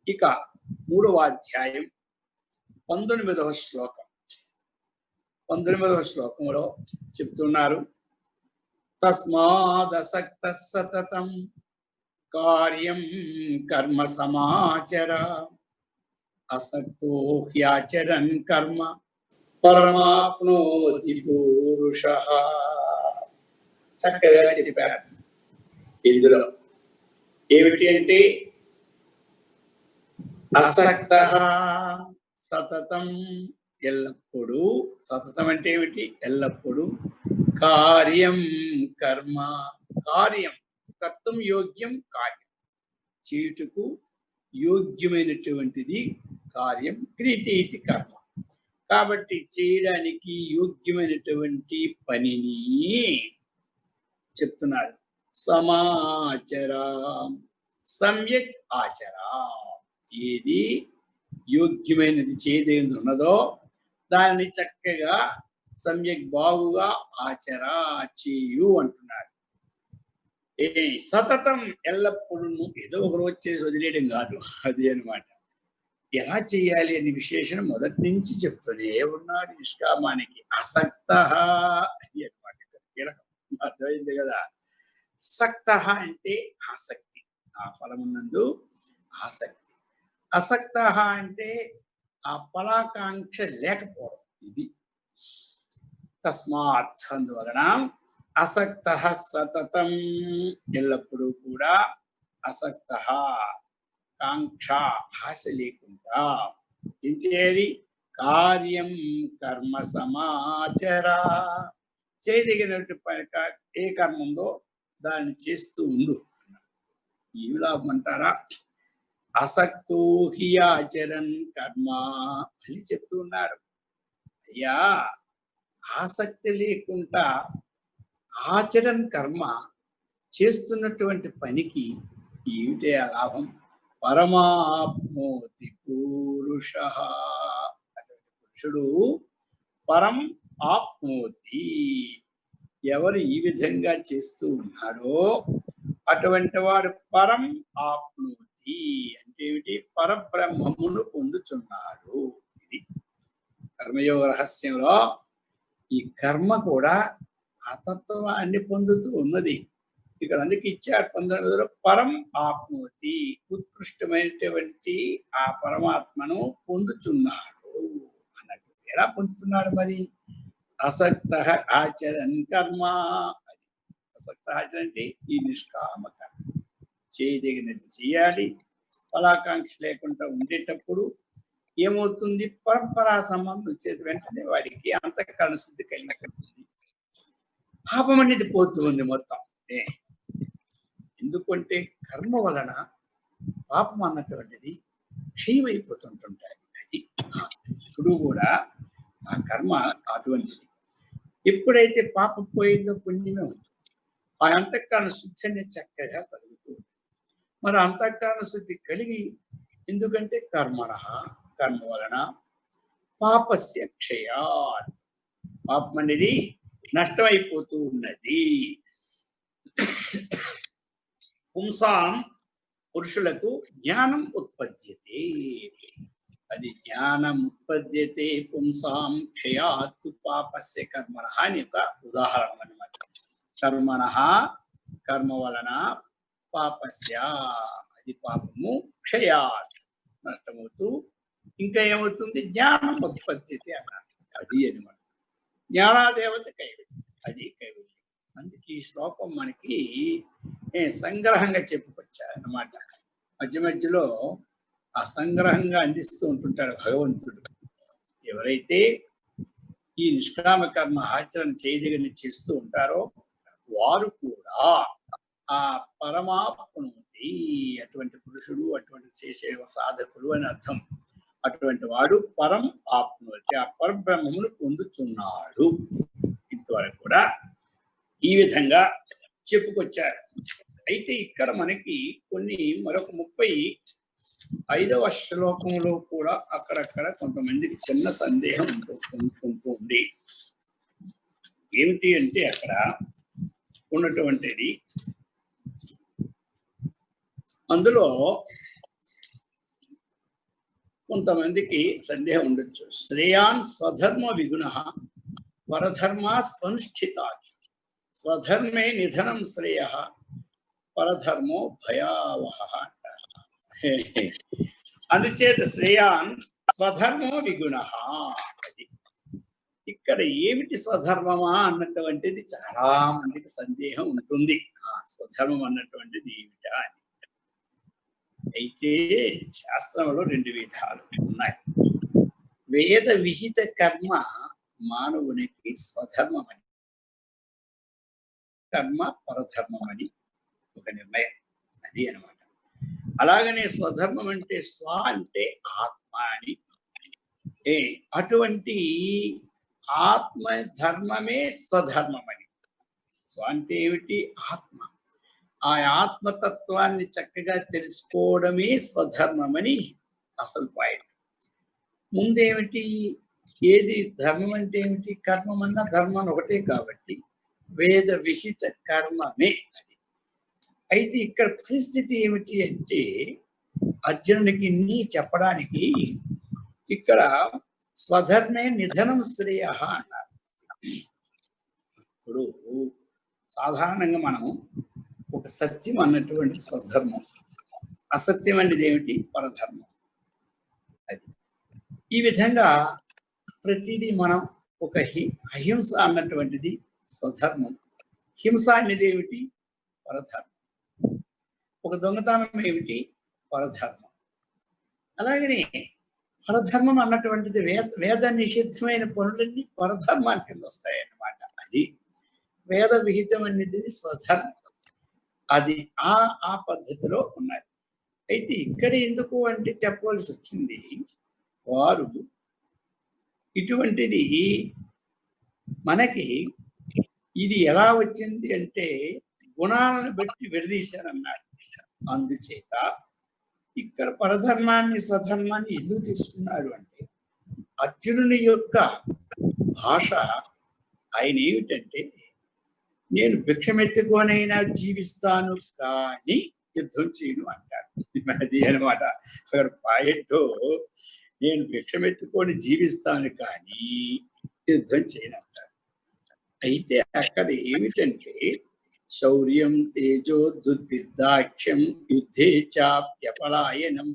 ఇక 3వ అధ్యాయం 19వ శ్లోకం. 19వ శ్లోకంలో చెప్తున్నారు, తస్మాదసక్త సతతం కార్యం కర్మ సమాచర అసక్తో హ్యాచరన్ కర్మ పరమాప్నోతి పురుషః. చక్కగా చెప్పారు. ఇందులో ఏమిటి అంటే అసక్త సతతం, ఎల్లప్పుడూ. సతతం అంటే ఏమిటి? ఎల్లప్పుడూ. కార్యం కర్మ, కార్యం కర్తం యోగ్యం, కార్యం చేయుటకు యోగ్యమైనటువంటిది కార్యం. క్రీతి ఇది కర్మ. కాబట్టి చేయడానికి యోగ్యమైనటువంటి పనిని చెప్తున్నాడు. సమాచర, సమ్యక్ ఆచర. ఏది యోగ్యమైనది చేయదగినది ఉన్నదో దాన్ని చక్కగా సమ్యక్ బాగుగా ఆచరా చేయు అంటున్నాడు. సతతం ఎల్లప్పుడూ ఏదో ఒక రోజు చేసి వదిలేయడం కాదు, అది అనమాట. ఎలా చేయాలి అని విశేషణ మొదటి నుంచి చెప్తూనే ఉన్నాడు నిష్కామానికి. అసక్త అది అనమాట కీలకం. అర్థమైంది కదా. సక్త అంటే ఆసక్తి, ఆ ఫలమునందు ఆసక్తి. అసక్త అంటే ఆ ఫలాకాంక్ష లేకపోవడం. ఇది తస్మాత్, అందువలన అసక్త సతతం, ఎల్లప్పుడూ కూడా అసక్త, కాంక్ష ఆశ లేకుండా ఏం చేయాలి? కార్యం కర్మ సమాచర, చేయదగినటువంటి ఏ కర్మ ఉందో దాన్ని చేస్తూ ఉండు. ఏమి లాభం అంటారా? అసక్తో హి ఆచరన్ కర్మ. మళ్ళీ చెప్తూ ఉన్నారు, అయ్యా ఆసక్తి లేకుండా ఆచరణ కర్మ చేస్తున్నటువంటి పనికి ఏమిటే లాభం? పరమాప్నోతి పురుష, పురుషుడు పరం ఆప్నోతి. ఎవరు ఈ విధంగా చేస్తూ ఉన్నాడో అటువంటి వాడు పరం ఆప్నోతి అంటే ఏమిటి? పరబ్రహ్మమును పొందుచున్నాడు. ఇది కర్మయోగ రహస్యంలో ఈ కర్మ కూడా ఆతత్వాన్ని పొందుతూ ఉన్నది. ఇక్కడ అందుకే ఇచ్చాడు 19లో పరం ఆప్నోతి, ఉత్కృష్టమైనటువంటి ఆ పరమాత్మను పొందుచున్నాడు అన్నట్టు. ఎలా పొందుతున్నాడు మరి? అసక్త ఆచరన్ కర్మ. అది అసక్త ఆచరణ అంటే ఈ నిష్కామ కర్మ, చేయదగినది చేయాలి, ఫలాకాంక్ష లేకుండా ఉండేటప్పుడు ఏమవుతుంది? పరంపరా సంబంధం వచ్చేది వెంటనే వాడికి అంతఃకరణ శుద్ధి కలిగిపోతుంది, పాపం అనేది పోతూ ఉంది మొత్తం. ఎందుకంటే కర్మ వలన పాపం అన్నటువంటిది క్షయమైపోతుంటుంటాయి. అది ఇప్పుడు కూడా ఆ కర్మ అటువంటిది. ఎప్పుడైతే పాపం పోయిందో పుణ్యమే ఉంది. ఆ అంతఃకరణ శుద్ధి అనేది చక్కగా కలుగుతుంది. మరి అంతఃకరణ శుద్ధి కలిగి, ఎందుకంటే కర్మణ, కర్మ వలన పాపస్య క్షయాత్, పాపం అనేది నష్టమైపోతూ ఉన్నది. పుంసాం, పురుషులకు జ్ఞానం ఉత్పద్యతే. అది జ్ఞానం ఉత్పద్యతే పుంసాం క్షయాత్ పాపస్య కర్మణ అని ఒక ఉదాహరణ అన్నమాట. కర్మణ కర్మ వలన పాపస్య అది పాపము క్షయాత్ నష్టమవుతూ ఇంకా ఏమవుతుంది జ్ఞానం ఉత్పత్తి అన్నారు. అది అనమాట జ్ఞానాదేవత కైవల్యం, అది కైవల్యం. అందుకే ఈ శ్లోకం మనకి సంగ్రహంగా చెప్పుకొచ్చారన్నమాట. మధ్య మధ్యలో ఆ సంగ్రహంగా అందిస్తూ ఉంటుంటాడు భగవంతుడు. ఎవరైతే ఈ నిష్కామ కర్మ ఆచరణ చేయదగిన చేస్తూ ఉంటారో వారు కూడా ఆ పరమాత్మనుతి, అటువంటి పురుషుడు, అటువంటి చేసే సాధకుడు అని అర్థం. అటువంటి వాడు పరం ఆప్నోతి, ఆ పరబ్రహ్మమును పొందుతున్నాడు. ఇంతవరకు కూడా ఈ విధంగా చెప్పుకొచ్చారు. అయితే ఇక్కడ మనకి కొన్ని మరొక 35వ శ్లోకంలో కూడా అక్కడక్కడ కొంతమందికి చిన్న సందేహం ఉంటుంది. ఏమిటి అంటే అక్కడ ఉన్నటువంటిది, అందులో కొంతమందికి సందేహం ఉండొచ్చు. శ్రేయాన్ స్వధర్మ విగుణ పరధర్మా స్వనుష్ఠితాత్ స్వధర్మే నిధనం శ్రేయ పరధర్మో భయావహ అంటారు. అందుచేత శ్రేయాన్ స్వధర్మో విగుణ. అది ఇక్కడ ఏమిటి స్వధర్మమా అన్నటువంటిది చాలా మందికి సందేహం ఉంటుంది. స్వధర్మం అన్నటువంటిది ఏమిటా అని. అయితే శాస్త్రంలో 2 విధాలు ఉన్నాయి. వేద విహిత కర్మ మానవునికి స్వధర్మం అని, కర్మ పరధర్మం అని ఒక నిర్ణయం. అది అనమాట. అలాగనే స్వధర్మం అంటే స్వ అంటే ఆత్మ అని, అటువంటి ఆత్మ ధర్మమే స్వధర్మం అని. స్వ అంటే ఏమిటి? ఆత్మ. ఆ ఆత్మతత్వాన్ని చక్కగా తెలుసుకోవడమే స్వధర్మం అని అసలు పాయింట్. ముందేమిటి? ఏది ధర్మం అంటే ఏమిటి? కర్మం అన్న ధర్మం ఒకటే కాబట్టి వేద విహిత కర్మమే అది. అయితే ఇక్కడ పరిస్థితి ఏమిటి అంటే అర్జునుడికి చెప్పడానికి ఇక్కడ స్వధర్మే నిధనం శ్రేయ అన్నారు. ఇప్పుడు సాధారణంగా మనం ఒక సత్యం అన్నటువంటి స్వధర్మం, అసత్యం అనేది ఏమిటి? పరధర్మం. అది ఈ విధంగా ప్రతిదీ మనం ఒక అహింస అన్నటువంటిది స్వధర్మం, హింస అనేది ఏమిటి? పరధర్మం. ఒక దొంగతనం ఏమిటి? పరధర్మం. అలాగనే పరధర్మం అన్నటువంటిది వేద నిషిద్ధమైన పనులన్నీ పరధర్మం కింద వస్తాయన్నమాట. అది వేద విహితం అనేది స్వధర్మం. అది ఆ పద్ధతిలో ఉన్నాయి. అయితే ఇక్కడ ఎందుకు అంటే చెప్పవలసి వచ్చింది, వారు ఇటువంటిది మనకి ఇది ఎలా వచ్చింది అంటే గుణాలను బట్టి విడదీశారన్నారు. అందుచేత ఇక్కడ పరధర్మాన్ని స్వధర్మాన్ని ఎందుకు తీసుకున్నారు అంటే అర్జునుని యొక్క భాష ఆయన ఏమిటంటే, నేను భిక్షమెత్తుకోనైనా జీవిస్తాను కానీ యుద్ధం చేయను అంటాడు. అది అనమాట అక్కడ పాయింట్. నేను భిక్షమెత్తుకొని జీవిస్తాను కానీ యుద్ధం చేయను అంటాడు. అయితే అక్కడ ఏమిటంటే శౌర్యం తేజో దుర్దాక్ష్యం యుద్ధే చాప్యపలాయనం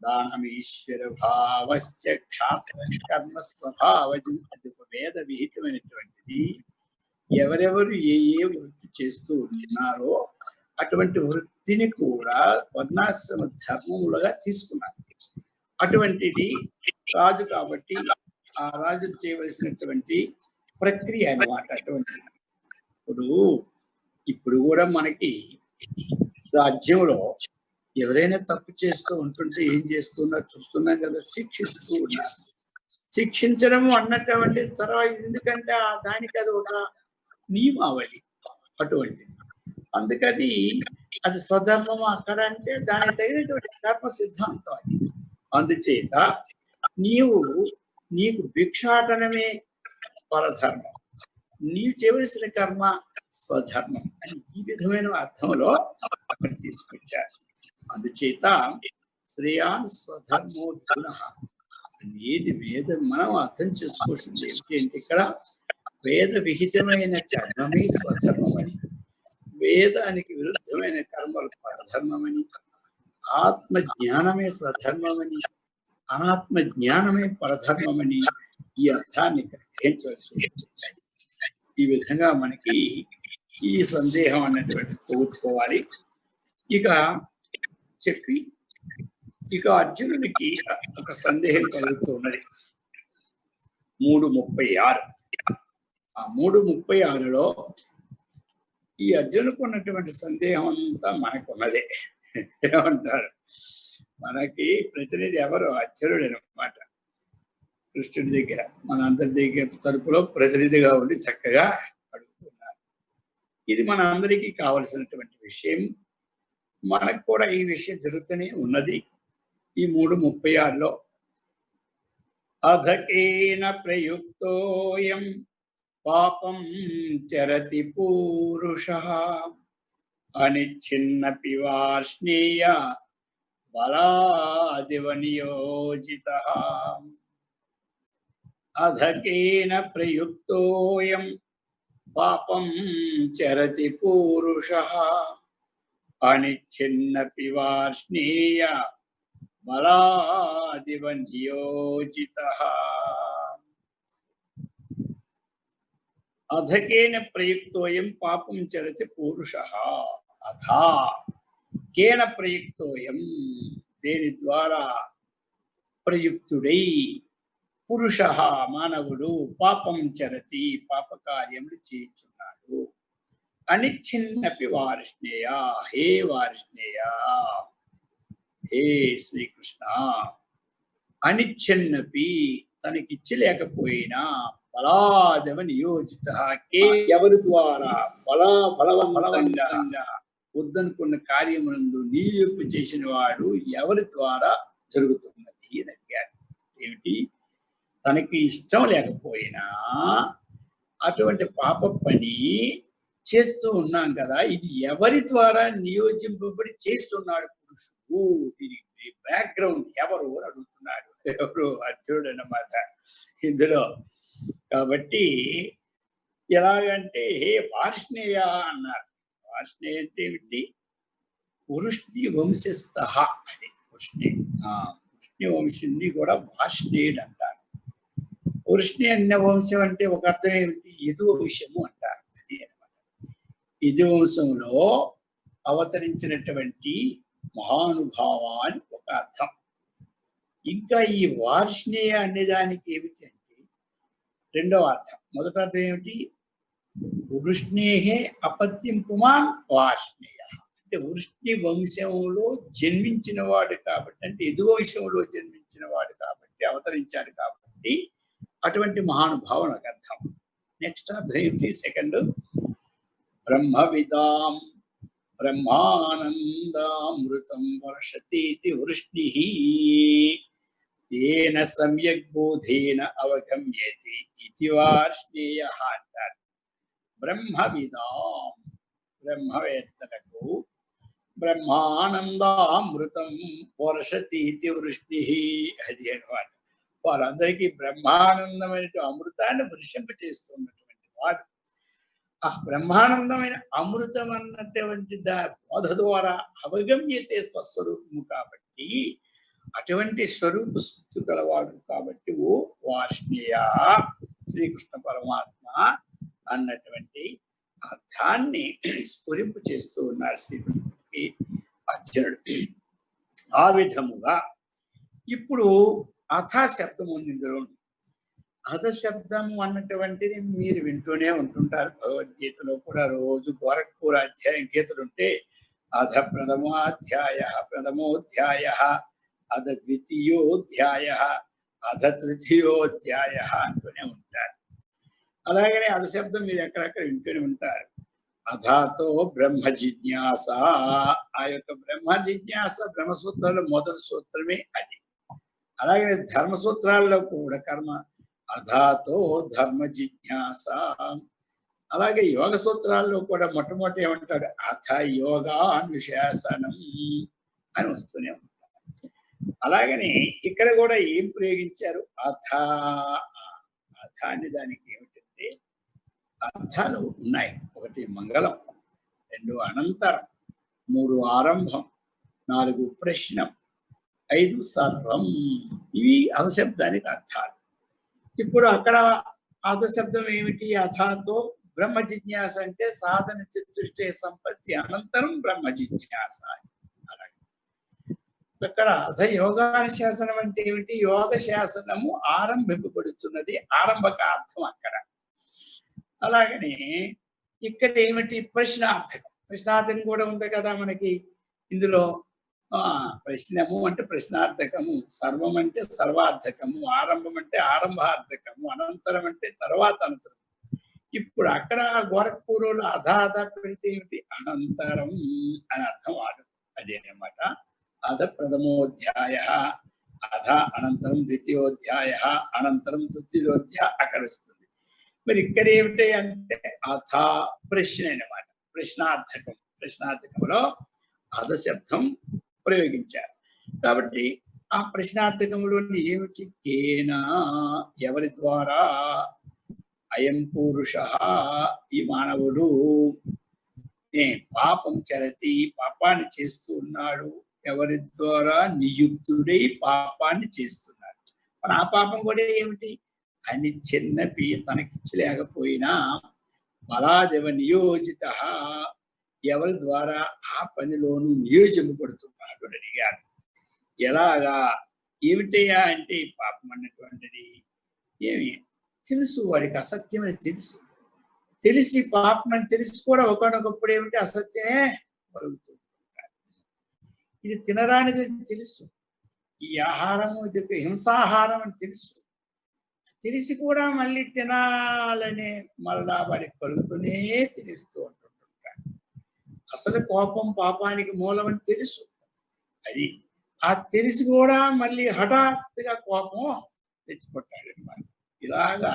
దానమీశ్వర భావశ్చ క్షాత్ర కర్మ స్వభావజం. అది ఒక వేద విహితమైనటువంటిది. ఎవరెవరు ఏ వృత్తి చేస్తూ ఉన్నారో అటువంటి వృత్తిని కూడా వర్ణాశ్రమ ధర్మములుగా తీసుకున్నారు. అటువంటిది రాజు కాబట్టి ఆ రాజు చేయవలసినటువంటి ప్రక్రియ అన్నమాట అటువంటిది. ఇప్పుడు కూడా మనకి రాజ్యంలో ఎవరైనా తప్పు చేస్తూ ఉంటుంటే ఏం చేస్తున్నారు చూస్తున్నాం కదా, శిక్షిస్తూ ఉన్నారు. శిక్షించడము అన్నటువంటి తర్వాత ఎందుకంటే దానికి అది ఒక నియమావళి అటువంటిది. అందుకని అది స్వధర్మం అక్కడ అంటే దానికి తగినటువంటి ధర్మ సిద్ధాంతం అది. అందుచేత నీకు భిక్షాటనమే పరధర్మం, నీవు చేయవలసిన కర్మ స్వధర్మం అని ఈ విధమైన అర్థంలో అక్కడ తీసుకొచ్చారు. అందుచేత శ్రేయాన్ స్వధర్మో గుణ అనేది వేదం మనం అర్థం చేసుకోవాల్సింది ఏంటి అంటే ఇక్కడ వేద విహితమైన కర్మమే స్వధర్మమని, వేదానికి విరుద్ధమైన కర్మలు పరధర్మమని, ఆత్మ జ్ఞానమే స్వధర్మమని, అనాత్మ జ్ఞానమే పరధర్మమని ఈ అర్థాన్ని ఇక్కడ గ్రహించవలసి ఉంటుంది. ఈ విధంగా మనకి ఈ సందేహం అన్నటువంటి పోగొట్టుకోవాలి. ఇక చెప్పి ఇక అర్జునుడికి ఒక సందేహం కలుగుతూ ఉన్నది. 3:36. ఆ 3:36లో ఈ అర్జునుకు ఉన్నటువంటి సందేహం అంతా మనకున్నదే. ఏమంటారు? మనకి ప్రతినిధి ఎవరు? అర్జునుడు అనమాట. కృష్ణుడి దగ్గర మన అందరి దగ్గర తరపులో ప్రతినిధిగా ఉండి చక్కగా అడుగుతున్నారు. ఇది మన అందరికీ కావలసినటువంటి విషయం. మనకు కూడా ఈ విషయం జరుగుతూనే ఉన్నది. ఈ 3:36లో అధకేన ప్రయుక్తోయం పాపం చరతి పూరుషః అనిచ్ఛిన్నపి వార్ష్ణేయ బలాదివ నియోజితః. అధకేన ప్రయుక్తోయం పాపం చరతి పూరుషః అనిచ్ఛిన్నపి వార్ష్ణేయ బలాదివ నియోజితః. అధకేన ప్రయుక్తోయం పాపం చరతి పూరుషః. అధా కేన ప్రయుక్తోయం, దేని ద్వారా ప్రయుక్తుడై పురుషః మానవుడు పాపం చరతి పాపకార్యములు చేయుచున్నాడు. అనిచ్ఛిన్నపి వార్ష్ణేయ, హే వార్ష్ణేయ, హే శ్రీకృష్ణ, అనిచ్ఛిన్నపి తనకిచ్చి లేకపోయినా బలాదవ నియోజిత, ఎవరి ద్వారా బలవంతంగా వద్దనుకున్న కార్యమునందు నియోజన చేసిన వాడు ఎవరి ద్వారా జరుగుతున్నది అని అడిగాడు. ఏమిటి? తనకి ఇష్టం లేకపోయినా అటువంటి పాప పని చేస్తూ ఉన్నాం కదా, ఇది ఎవరి ద్వారా నియోజింపబడి చేస్తున్నాడు పురుషుడు? దీనికి బ్యాక్గ్రౌండ్ ఎవరు అని అడుగుతున్నాడు. ఎవరు? అర్జునుడు అన్నమాట ఇందులో. కాబట్టి ఎలాగంటే హే వార్ష్ణేయ అన్నారు. వార్ష్ణేయ అంటే ఏమిటి? వృష్ణి వంశస్థ. అది వృష్ణి. వృష్ణి వంశుని కూడా వార్ష్ణేయుడు అంటారు. వృష్ణి అన్న వంశం అంటే ఒక అర్థం ఏమిటి? యదు వంశము అంటారు. అది అనమాట. యదు వంశంలో అవతరించినటువంటి మహానుభావ అని ఒక అర్థం. ఇంకా ఈ వార్ష్ణేయ అనే దానికి ఏమిటి అంటే రెండవ అర్థం. మొదటి అర్థం ఏమిటి? వృష్ణేహే అపత్యం పుమాన్ వార్ష్ణేయ అంటే వృష్ణి వంశంలో జన్మించిన వాడు కాబట్టి, అంటే యదు వంశంలో జన్మించిన వాడు కాబట్టి, అవతరించాడు కాబట్టి అటువంటి మహానుభావం ఒక అర్థం. నెక్స్ట్ అర్థం ఏమిటి? సెకండ్, బ్రహ్మవిదాం బ్రహ్మానందామృతం వర్షతీతి వృష్ణి తేన సమ్యక్ బోధేన అవగమ్యతి ఇది వార్ష్ణేయః అంటారు. బ్రహ్మవిదాం, బ్రహ్మవేత్తలకు బ్రహ్మానందామృతం వర్షతీతి వృష్ణి, అది అనమాట. వారందరికీ బ్రహ్మానందమైన అమృతాన్ని వర్షింప చేస్తున్నటువంటి వాడు. ఆ బ్రహ్మానందమైన అమృతం అన్నటువంటి బోధ ద్వారా అవగమ్యతే స్వస్వరూపము కాబట్టి, అటువంటి స్వరూప స్థితి గలవాడు కాబట్టి ఓ వార్ష్ణేయ శ్రీకృష్ణ పరమాత్మ అన్నటువంటి అర్థాన్ని స్ఫురింపు చేస్తూ ఉన్నారు శ్రీకృష్ణుడికి అర్జునుడు. ఆ విధముగా ఇప్పుడు అథ శబ్దం ఉంది ఇందులో. అథ శబ్దము అన్నటువంటిది మీరు వింటూనే ఉంటుంటారు. భగవద్గీతలో కూడా రోజు గోరఖ్పూర్ అధ్యాయం గీతలు ఉంటే అథ ప్రథమోధ్యాయ అథ ద్వితీయోధ్యాయ అథ తృతీయోధ్యాయ అంటూనే ఉంటారు. అలాగనే అథ శబ్దం మీరు ఎక్కడెక్కడ వింటూనే ఉంటారు. అథాతో బ్రహ్మ జిజ్ఞాస, ఆ యొక్క బ్రహ్మ జిజ్ఞాస బ్రహ్మసూత్రాల్లో మొదటి సూత్రమే అది. అలాగే ధర్మసూత్రాల్లో కూడా కర్మ అథాతో ధర్మ జిజ్ఞాస. అలాగే యోగ సూత్రాల్లో కూడా మొట్టమొదటి ఏమంటాడు? అథ యోగానుశాసనం అని వస్తూనే ఉంటారు. అలాగనే ఇక్కడ కూడా ఏం ప్రయోగించారు? అథ. అథ అనే దానికి ఏమిటంటే అర్థాలు ఉన్నాయి. ఒకటి మంగళం, 2 అనంతరం, 3 ఆరంభం, 4 ప్రశ్నం, 5 సర్వం. ఇవి అధశబ్దానికి అర్థాలు. ఇప్పుడు అక్కడ అధశబ్దం ఏమిటి? అథాతో బ్రహ్మ జిజ్ఞాస అంటే సాధన చతుష్టే సంపత్తి అనంతరం బ్రహ్మ జిజ్ఞాస. అలాగే ఇక్కడ అధ యోగానుశాసనం అంటే ఏమిటి? యోగ శాసనము ఆరంభింపబడుతున్నది, ఆరంభకార్థం అక్కడ. అలాగనే ఇక్కడ ఏమిటి? ప్రశ్నార్థకం. ప్రశ్నార్థకం కూడా ఉంది కదా మనకి ఇందులో. ప్రశ్నము అంటే ప్రశ్నార్థకము, సర్వం అంటే సర్వార్థకము, ఆరంభం అంటే ఆరంభార్థకము, అనంతరం అంటే తర్వాత అనంతరం. ఇప్పుడు అక్కడ గోరఖ్పూర్లో అధ పెడితే ఏమిటి? అనంతరం అని అర్థం అదేనమాట. అధ ప్రథమోధ్యాయ, అధ అనంతరం ద్వితీయోధ్యాయ, అనంతరం తృతీయోధ్యాయ అక్కడ వస్తుంది. మరి ఇక్కడ ఏమిటి అంటే అథ ప్రశ్న అన్నమాట, ప్రశ్నార్థకం. ప్రశ్నార్థకంలో అధ శబ్దం ప్రయోగించారు. కాబట్టి ఆ ప్రశ్నార్థకంలోని ఏమిటి? కేనా, ఎవరి ద్వారా, అయం పురుష, ఈ మానవుడు పాపం చరతి, పాపాన్ని చేస్తూ ఉన్నాడు. ఎవరి ద్వారా? నియుక్తుడై పాపాన్ని చేస్తున్నాడు. మరి ఆ పాపం కూడా ఏమిటి? అని చిన్నపి తనకిచ్చలేకపోయినా బలాదేవ నియోజిత, ఎవరి ద్వారా ఆ పనిలోనూ నియోజింపబడుతున్నాడు అని అడిగారు. ఎలాగా? ఏమిటయ్యా అంటే ఈ పాపం అన్నటువంటిది ఏమి తెలుసు, వాడికి అసత్యమని తెలుసు. తెలిసి పాపం అని తెలిసి కూడా ఒకనొకప్పుడు ఏమిటి? అసత్యమే పలుకుతూ ఉంటాడు. ఇది తినరానిది తెలుసు, ఈ ఆహారము ఇది హింసాహారం అని తెలుసు. తెలిసి కూడా మళ్ళీ తినాలనే మళ్ళా వాడికి కలుగుతూనే తినేస్తూ ఉంటుంటాడు. అసలు కోపం పాపానికి మూలం అని తెలుసు. అది ఆ తెలిసి కూడా మళ్ళీ హఠాత్తుగా కోపం తెచ్చుకుంటాడు అన్నమాట. ఇలాగా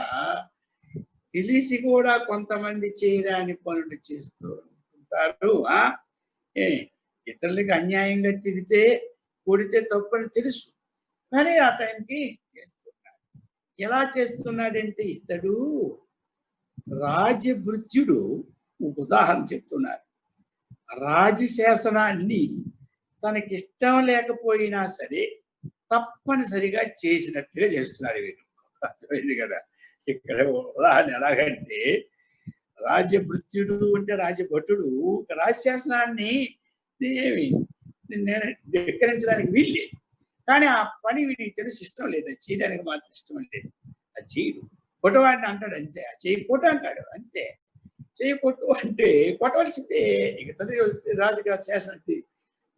తెలిసి కూడా కొంతమంది చేయరాని పనులు చేస్తూ ఉంటారు. ఇతరులకి అన్యాయంగా కొడితే తప్పని తెలుసు, కానీ ఆ టైంకి చేస్తున్నాడు. ఎలా చేస్తున్నాడంటే ఇతడు రాజభృత్యుడు. ఉదాహరణ చెప్తున్నారు. రాజశాసనాన్ని తనకిష్టం లేకపోయినా సరే తప్పనిసరిగా చేసినట్టుగా చేస్తున్నారు వీరు. అర్థమైంది కదా? ఇక్కడ ఉదాహరణ ఎలాగంటే, రాజభృత్యుడు అంటే రాజభటుడు రాజశాసనాన్ని ఏమి ధిక్కరించడానికి వీల్లేదు, కానీ ఆ పని వీడికి తెలిసి ఇష్టం లేదు, అది చేయడానికి మాత్రం ఇష్టం లేదు, అది చేయడు. కొట్టవాడిని అంటాడు అంతే, ఆ చేయి కొట్టు అంటాడు అంతే. చేయి కొట్టు అంటే కొట్టవలసిందే. ఇక రాజుగారి శాసనం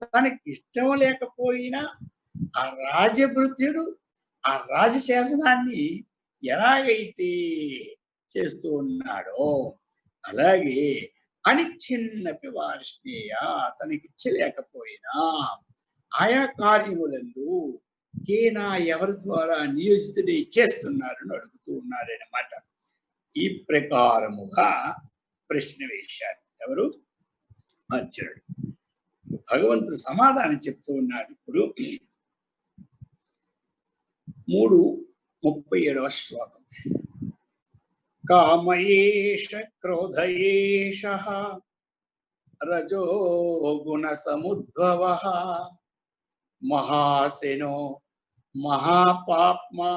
తనకి ఇష్టం లేకపోయినా ఆ రాజభృత్యుడు ఆ రాజశాసనాన్ని ఎలాగైతే చేస్తూ ఉన్నాడో అలాగే అనిచ్ఛిన్నపి వార్ష్ణేయ, అతనికి ఇచ్చలేకపోయినా ఆయా కార్యములందు కేనా, ఎవరి ద్వారా నియోజితుడే చేస్తున్నారని అడుగుతూ ఉన్నాడనమాట. ఈ ప్రకారముగా ప్రశ్న వేశారు ఎవరు? అర్జునుడు. భగవంతుడు సమాధానం చెప్తూ ఉన్నాడు. ఇప్పుడు 3:37 శ్లోకం. కామయేష క్రోధయేష రజో గుణ సముద్భవ మహాసేనో మహాపాప్మా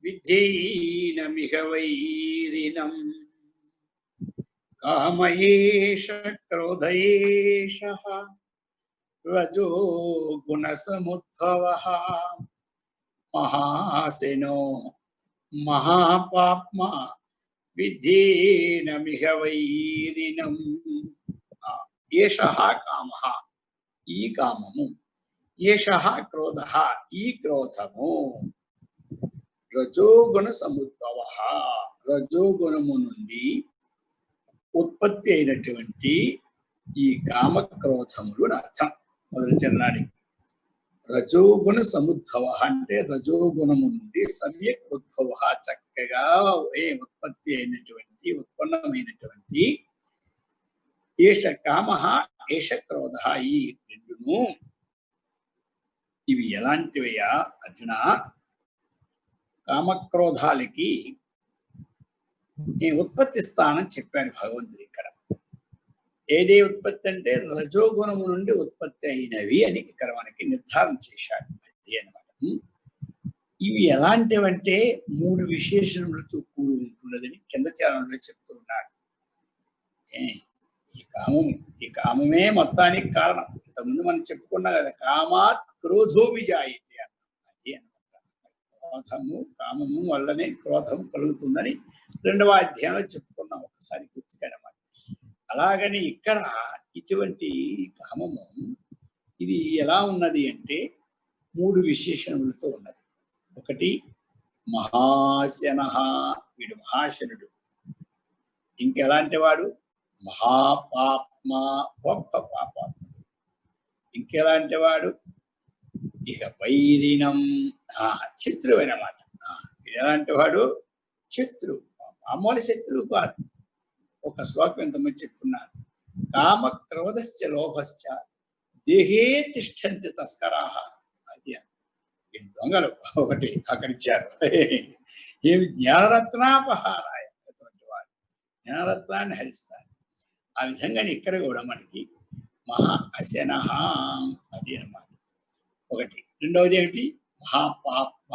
విధేనమిహ వైరిణం. కామయేష క్రోధయేష రజో గుణ సముద్భవ మహాసేనో మహాపాప్మా విధేనమిహ వైరిణం. ఏషః కామః, ఈ కామము, ఏషః క్రోధః, ఈ క్రోధము, రజోగుణ సముద్భవ, రజోగుణము నుండి ఉత్పత్తి అయినటువంటి ఈ కామ క్రోధములు అర్థం. మొదటి చరణానికి రజోగుణ సముద్భవ అంటే రజోగుణము నుండి సమ్యక్ ఉద్భవ, చక్కగా ఉత్పత్తి అయినటువంటి ఉత్పన్నమైనటువంటి ఏష కామః ఏష క్రోధః, ఈ రెండును ఇవి ఎలాంటివయ్యా అర్జున? కామక్రోధాలకి ఈ ఉత్పత్తి స్థానం చెప్పాడు భగవంతుడు ఇక్కడ. ఏదే ఉత్పత్తి అంటే రజోగుణము నుండి ఉత్పత్తి అయినవి అని ఇక్కడ మనకి నిర్ధారణ చేశాడు. అది అనమాట. ఇవి ఎలాంటివంటే 3 విశేషణములతో కూడి ఉంటున్నదని కింద చరణంలో చెప్తూ ఉన్నాడు. ఈ కామమే మొత్తానికి కారణం. ఇంతకుముందు మనం చెప్పుకున్నాం కదా, కామాత్ క్రోధో విజాయతే అన్న. అది అనమాట. క్రోధము కామము వల్లనే క్రోధం కలుగుతుందని 2వ అధ్యాయంలో చెప్పుకున్నాం. ఒకసారి గుర్తుకనమాట. అలాగని ఇక్కడ ఇటువంటి కామము ఇది ఎలా ఉన్నది అంటే 3 విశేషణములతో ఉన్నది. ఒకటి మహాశన, వీడు మహాశనుడు. ఇంకెలాంటి వాడు? మహాపాప్మ, గొప్ప పాపాత్ముడు. ఇంకెలాంటి వాడు? ఇక వైరినం, శత్రువు అన్నమాట. ఎలాంటి వాడు? శత్రువు, మామూలు శత్రువు కాదు. ఒక శ్లోకం ఎంతమంది చెప్పుకున్నాను. కామ క్రోధశ్చ లోభశ్చ దేహే తిష్టంతి తస్కరాహ. అది దొంగలు ఒకటి అక్కడ ఇచ్చారు. ఏమి జ్ఞానరత్నాపహారాయ, అటువంటి వాడు జ్ఞానరత్నాన్ని హరిస్తారు. ఆ విధంగానే ఇక్కడ కూడా మనకి మహా అశన, అది అన్నమాట. ఒకటి. రెండవది ఏమిటి? మహాపాప.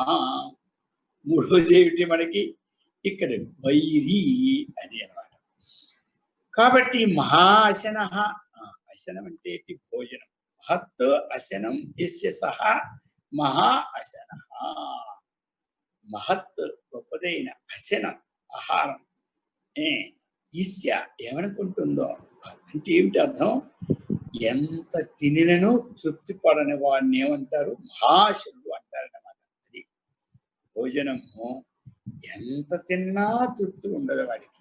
మూడవది ఏమిటి మనకి ఇక్కడ? వైరి, అది అన్నమాట. కాబట్టి మహాశన, అశనం అంటే భోజనం. మహత్ అశనం ఇస్య సహా మహా అశన. మహత్ గొప్పదైన అశనం ఆహారం ఇస్య ఏమనుకుంటుందో అంటే ఏమిటి అర్థం? ఎంత తినినను తృప్తి పడని వాడిని ఏమంటారు? మహాశనుడు అంటారు అన్నమాట. అది భోజనము ఎంత తిన్నా తృప్తి ఉండదు వాడికి.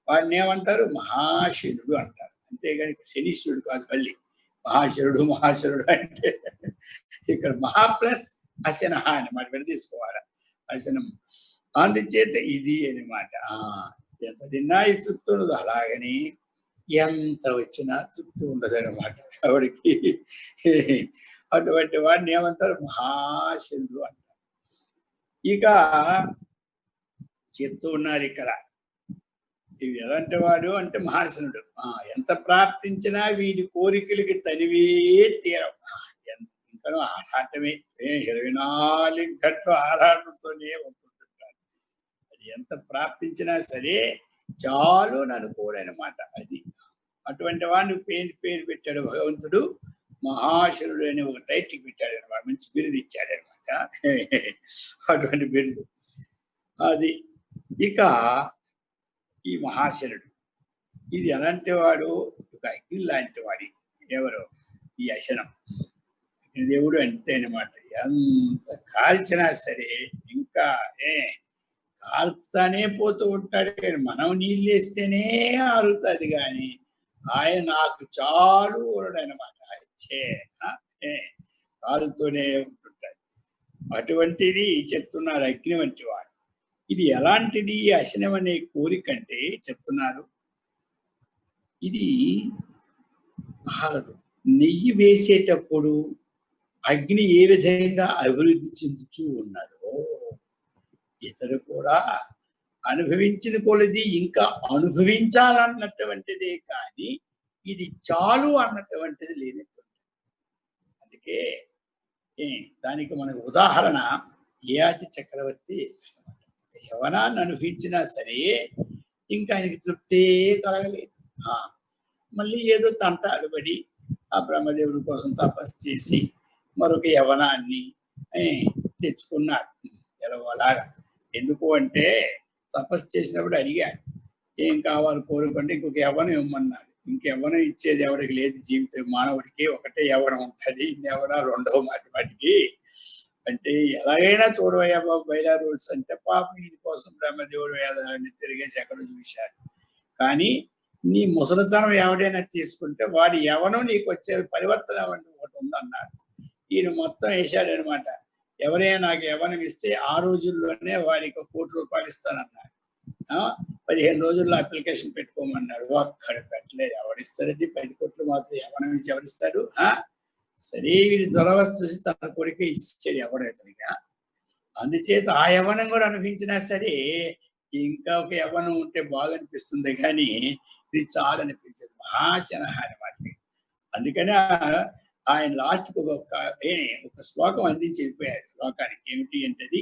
వాడిని ఏమంటారు? మహాశనుడు అంటారు. అంతేగాని శనీశ్వరుడు కాదు. మళ్ళీ మహాశనుడు అంటే ఇక్కడ మహా ప్లస్ అశన అన్నమాట. విడదీసుకోవాలి అశనం. అందుచేత ఇది అనమాట. ఎంత తిన్నా ఈ తృప్తి ఉండదు. అలాగని ఎంత వచ్చినా తృప్తి ఉండదు అనమాట ఆవిడికి. అటువంటి వాడిని ఏమంటారు? మహాశనుడు అంటారు. ఇక చెప్తూ ఉన్నారు ఇక్కడ, ఇవి ఎలాంటి వాడు అంటే మహాశనుడు. ఎంత ప్రార్థించినా వీడి కోరికలకి తనివే తీరం. ఇంకా ఆరాటమే, 24 గంటలు ఆరాటంతోనే ఉంటుంటాడు. అది ఎంత ప్రార్థించినా సరే చాలు అని అనుకోడనమాట. అది అటువంటి వాడిని పేరు పెట్టాడు భగవంతుడు. మహాశనుడు అని ఒక టైటిల్ పెట్టాడు అనమాట. మంచి బిరుదు ఇచ్చాడు అనమాట. అటువంటి బిరుదు అది. ఇక ఈ మహాశనుడు ఇది ఎలాంటి వాడు? ఒక అగ్ని లాంటి వాడి. ఎవరు? ఈ అశనం. దేవుడు అంతే అనమాట. ఎంత కాల్చినా సరే ఇంకా కాల్చుతానే పోతూ ఉంటాడు. కానీ మనం నీళ్ళు వేస్తేనే ఆరుతుంది, కానీ ఆయన నాకు చాలు అనమాట. అచ్చే కాలుతూనే ఉంటుంటాడు. అటువంటిది చెప్తున్నారు అగ్ని వంటి వాడు. ఇది ఎలాంటిది? అశనం అనే కోరిక అంటే చెప్తున్నారు, ఇది నెయ్యి వేసేటప్పుడు అగ్ని ఏ విధంగా అభివృద్ధి చెందుతూ ఉన్నదో ఇతడు కూడా అనుభవించిన కొలది ఇంకా అనుభవించాలన్నటువంటిదే, కానీ ఇది చాలు అన్నటువంటిది లేనటువంటి. అందుకే దానికి మనకు ఉదాహరణ యయాతి చక్రవర్తి. యవనాన్ని అనుభవించినా సరే ఇంకా ఆయనకి తృప్తే కలగలేదు. మళ్ళీ ఏదో తంటాలు పడి ఆ బ్రహ్మదేవుడి కోసం తపస్సు చేసి మరొక యవనాన్ని తెచ్చుకున్నాడు ఎలాగోలాగా. ఎందుకు అంటే తపస్సు చేసినప్పుడు అడిగాడు, ఏం కావాలి కోరుకుంటే ఇంకొక యవనం ఇవ్వమన్నాడు. ఇంకెవనం ఇచ్చేది ఎవరికి లేదు. జీవితం మానవుడికి ఒకటే యవనం ఉంటుంది. ఇన్ని యవనాలు ఉండవు మాటికి. అంటే ఎలాగైనా చూడవయ్యా బాబు బైలా రూల్స్ అంటే పాపం దీని కోసం బ్రహ్మదేవుడు వేదాలన్నీ తిరిగేసి ఎక్కడో చూశాడు. కానీ నీ ముసలితనం ఎవడైనా తీసుకుంటే వాడి యవనం నీకు వచ్చే పరివర్తన ఒకటి ఉందన్నాడు. ఈయన మొత్తం వేశాడు అనమాట. ఎవరైనా నాకు యవనం ఇస్తే ఆ రోజుల్లోనే వాడికి 1 కోటి రూపాయలు ఇస్తానన్నాడు. 15 రోజుల్లో అప్లికేషన్ పెట్టుకోమన్నాడు. ఒక్కడు పెట్టలేదు. ఎవడిస్తాడండి 10 కోట్లు మాత్రం యవనం ఇచ్చి ఎవరిస్తాడు? సరే వీడి దురవస్థ చూసి తన కొడుకే ఇచ్చాడు ఎవడైతేగా. అందుచేత ఆ యవనం కూడా అనుభవించినా సరే ఇంకా ఒక యవ్వనం ఉంటే బాగనిపిస్తుంది కానీ ఇది చాలు అనిపించదు. మహాశనహాని వాటికి. అందుకని ఆయన లాస్ట్‌కి ఒక శ్లోకం అందించి వెళ్ళిపోయారు. శ్లోకానికి ఏమిటి అంటే అది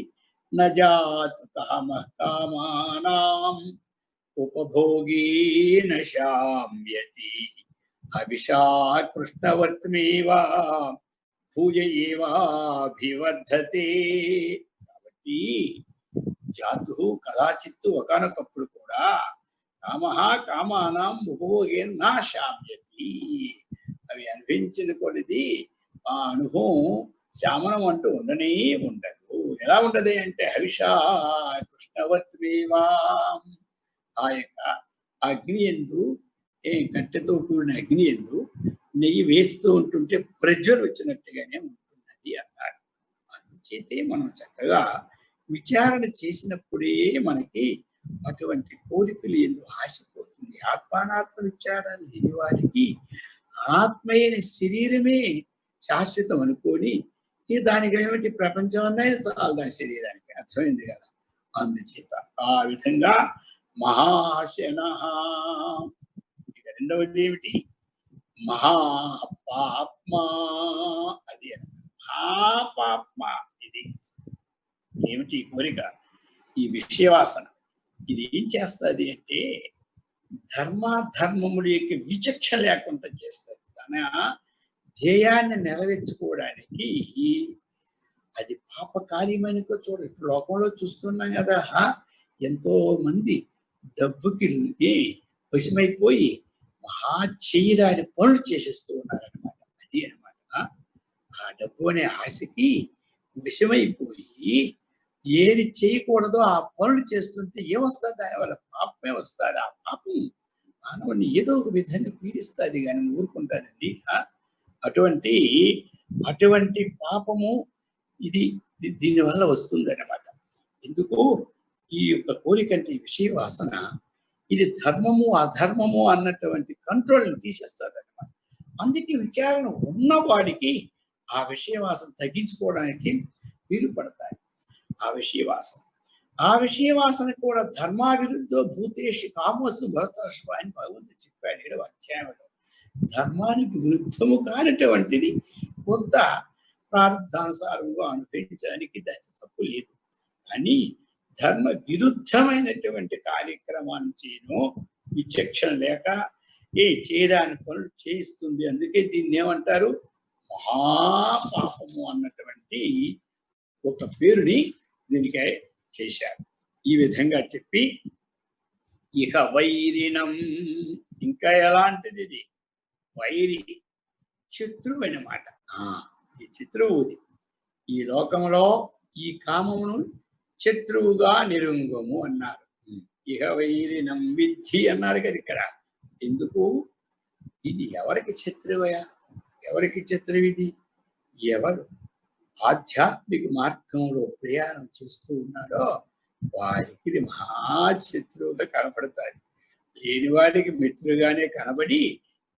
నజాతు కామః కామానాం ఉపభోగీ న శామ్యతి హవిషా కృష్ణవర్త్మేవ భూయ ఏవాభివర్ధతే. కాబట్టి జాతు కదాచిత్తు ఒకానొకప్పుడు కూడా కామః కామానాం ఉపభోగేన నా శామ్యతి. అవి అనుభవించిన కొలది ఆ అనుభవం శామనం అంటూ ఉండనే ఉండదు. ఎలా ఉండదు అంటే హవిషా కృష్ణవత్వేవా, ఆ యొక్క అగ్ని ఎందు కట్టెతో కూడిన అగ్ని ఎందు నెయ్యి వేస్తూ ఉంటుంటే ప్రజ్వలు వచ్చినట్టుగానే ఉంటున్నది అన్నారు. అందుచేతే మనం చక్కగా విచారణ చేసినప్పుడే మనకి అటువంటి కోరికలు ఎందుకు ఆశపోతుంది. ఆత్మానాత్మ విచారణ లేని వాడికి ఆత్మైన శరీరమే శాశ్వతం అనుకొని దానికి ఏమిటి ప్రపంచం అన్నది చాలు దాని శరీరానికి. అర్థమైంది కదా. అందుచేత ఆ విధంగా మహాశన. ఇక రెండవది ఏమిటి? మహాపాప్మ. అది మహాపాప్మ. ఇది ఏమిటి? కోరిక, ఈ విషయవాసన. ఇది ఏం చేస్తుంది అంటే ధర్మాధర్మముల యొక్క విచక్షణ లేకుండా చేస్తుంది. తన ధ్యేయాన్ని నెరవేర్చుకోవడానికి అది పాపకార్యమైన చూడ. ఇప్పుడు లోకంలో చూస్తున్నాం కదా, ఎంతో మంది డబ్బుకి వశమైపోయి మహా చేయరాని పనులు చేసేస్తూ ఉన్నారనమాట. అది అనమాట. ఆ డబ్బు అనే ఆశకి వశమైపోయి ఏది చేయకూడదో ఆ పనులు చేస్తుంటే ఏమొస్తుంది? దానివల్ల పాపమే వస్తుంది. ఆ పాపం మానవుని ఏదో ఒక విధంగా పీడిస్తుంది కానీ ఊరుకుంటుందండి. అటువంటి పాపము ఇది దీనివల్ల వస్తుంది అన్నమాట. ఎందుకు? ఈ యొక్క కోరికంటే ఈ విషయ వాసన ఇది ధర్మము అధర్మము అన్నటువంటి కంట్రోల్ని తీసేస్తుంది అన్నమాట. అందుకే విచారణ ఉన్నవాడికి ఆ విషయ వాసన తగ్గించుకోవడానికి వీలు పడతాయి. ఆ విషయ వాసన కూడా ధర్మావిరుద్ధో భూతేషు కామోసు భరతర్షభ అని భగవంతుడు చెప్పాడు 7వ అధ్యాయంలో. ధర్మానికి విరుద్ధము కానటువంటిది కొంత ప్రారంధానుసారంగా అనుభవించడానికి దాని తప్పు లేదు. కానీ ధర్మ విరుద్ధమైనటువంటి కార్యక్రమాన్ని చేయను విచక్షణ లేక చేయరాని పనులు చేయిస్తుంది. అందుకే దీన్ని ఏమంటారు? మహాపాపము అన్నటువంటి ఒక పేరుని దీనికి చేశారు. ఈ విధంగా చెప్పి ఇహ వైరినం, ఇంకా ఎలాంటిది? ఇది వైరి, శత్రువు అన్నమాట. ఈ శత్రువుది. ఈ లోకంలో ఈ కామమును శత్రువుగా నిరుంగము అన్నారు. ఇహ వైరినం విద్ధి అన్నారు కదా ఇక్కడ. ఎందుకు? ఇది ఎవరికి శత్రువయా? ఎవరికి శత్రువు ఇది? ఎవరు ఆధ్యాత్మిక మార్గంలో ప్రయాణం చేస్తూ ఉన్నాడో వాడికి ఇది మహాశత్రువుగా కనపడతాడు. లేనివాడికి మిత్రుగానే కనబడి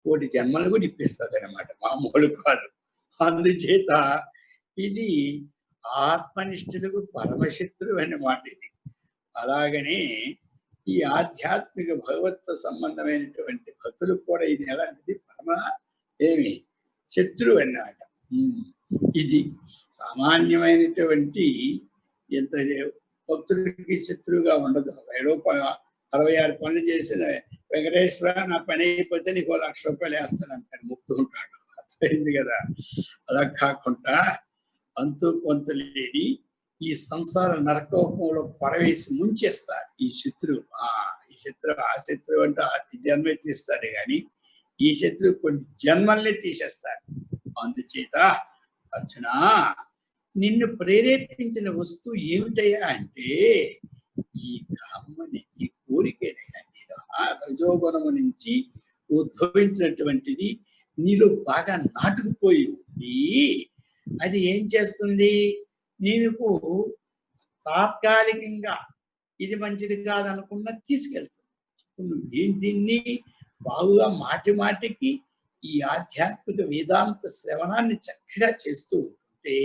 కోటి జన్మలు కూడా ఇప్పిస్తుంది అనమాట. మామూలు కాదు. అందుచేత ఇది ఆత్మనిష్ఠులకు పరమశత్రువు అన్నమాట ఇది. అలాగనే ఈ ఆధ్యాత్మిక భగవత్ సంబంధమైనటువంటి భక్తులకు కూడా ఇది ఎలాంటిది? పరమ శత్రువు అన్నమాట. ఇది సామాన్యమైనటువంటి ఎంత భక్తుడికి శత్రువుగా ఉండదు. 66 పనులు చేసిన వెంకటేశ్వర నా పని అయిపోతే నీకు 1,00,000 రూపాయలు వేస్తానంటాడు, ముక్తూ ఉంటాడు. అర్థమైంది కదా. అలా కాకుండా అంతు కొంత లేని ఈ సంసార నరకోపంలో పడవేసి ముంచేస్తాడు ఈ శత్రువు. ఈ శత్రువు ఆ శత్రువు అంటే ఆ జన్మే తీస్తాడు కానీ ఈ శత్రువు కొన్ని జన్మల్ని తీసేస్తాడు. అందుచేత అర్జున, నిన్ను ప్రేరేపించిన వస్తువు ఏమిటయ్యా అంటే ఈ కామని, ఈ కోరికనయ్యా. రజోగుణము నుంచి ఉద్భవించినటువంటిది నీలో బాగా నాటుకుపోయి ఉండి అది ఏం చేస్తుంది? నీకు తాత్కాలికంగా ఇది మంచిది కాదనుకున్నా తీసుకెళ్తుంది. నువ్వేం దీన్ని బాగుగా మాటి మాటికి ఈ ఆధ్యాత్మిక వేదాంత శ్రవణాన్ని చక్కగా చేస్తూ ఉంటే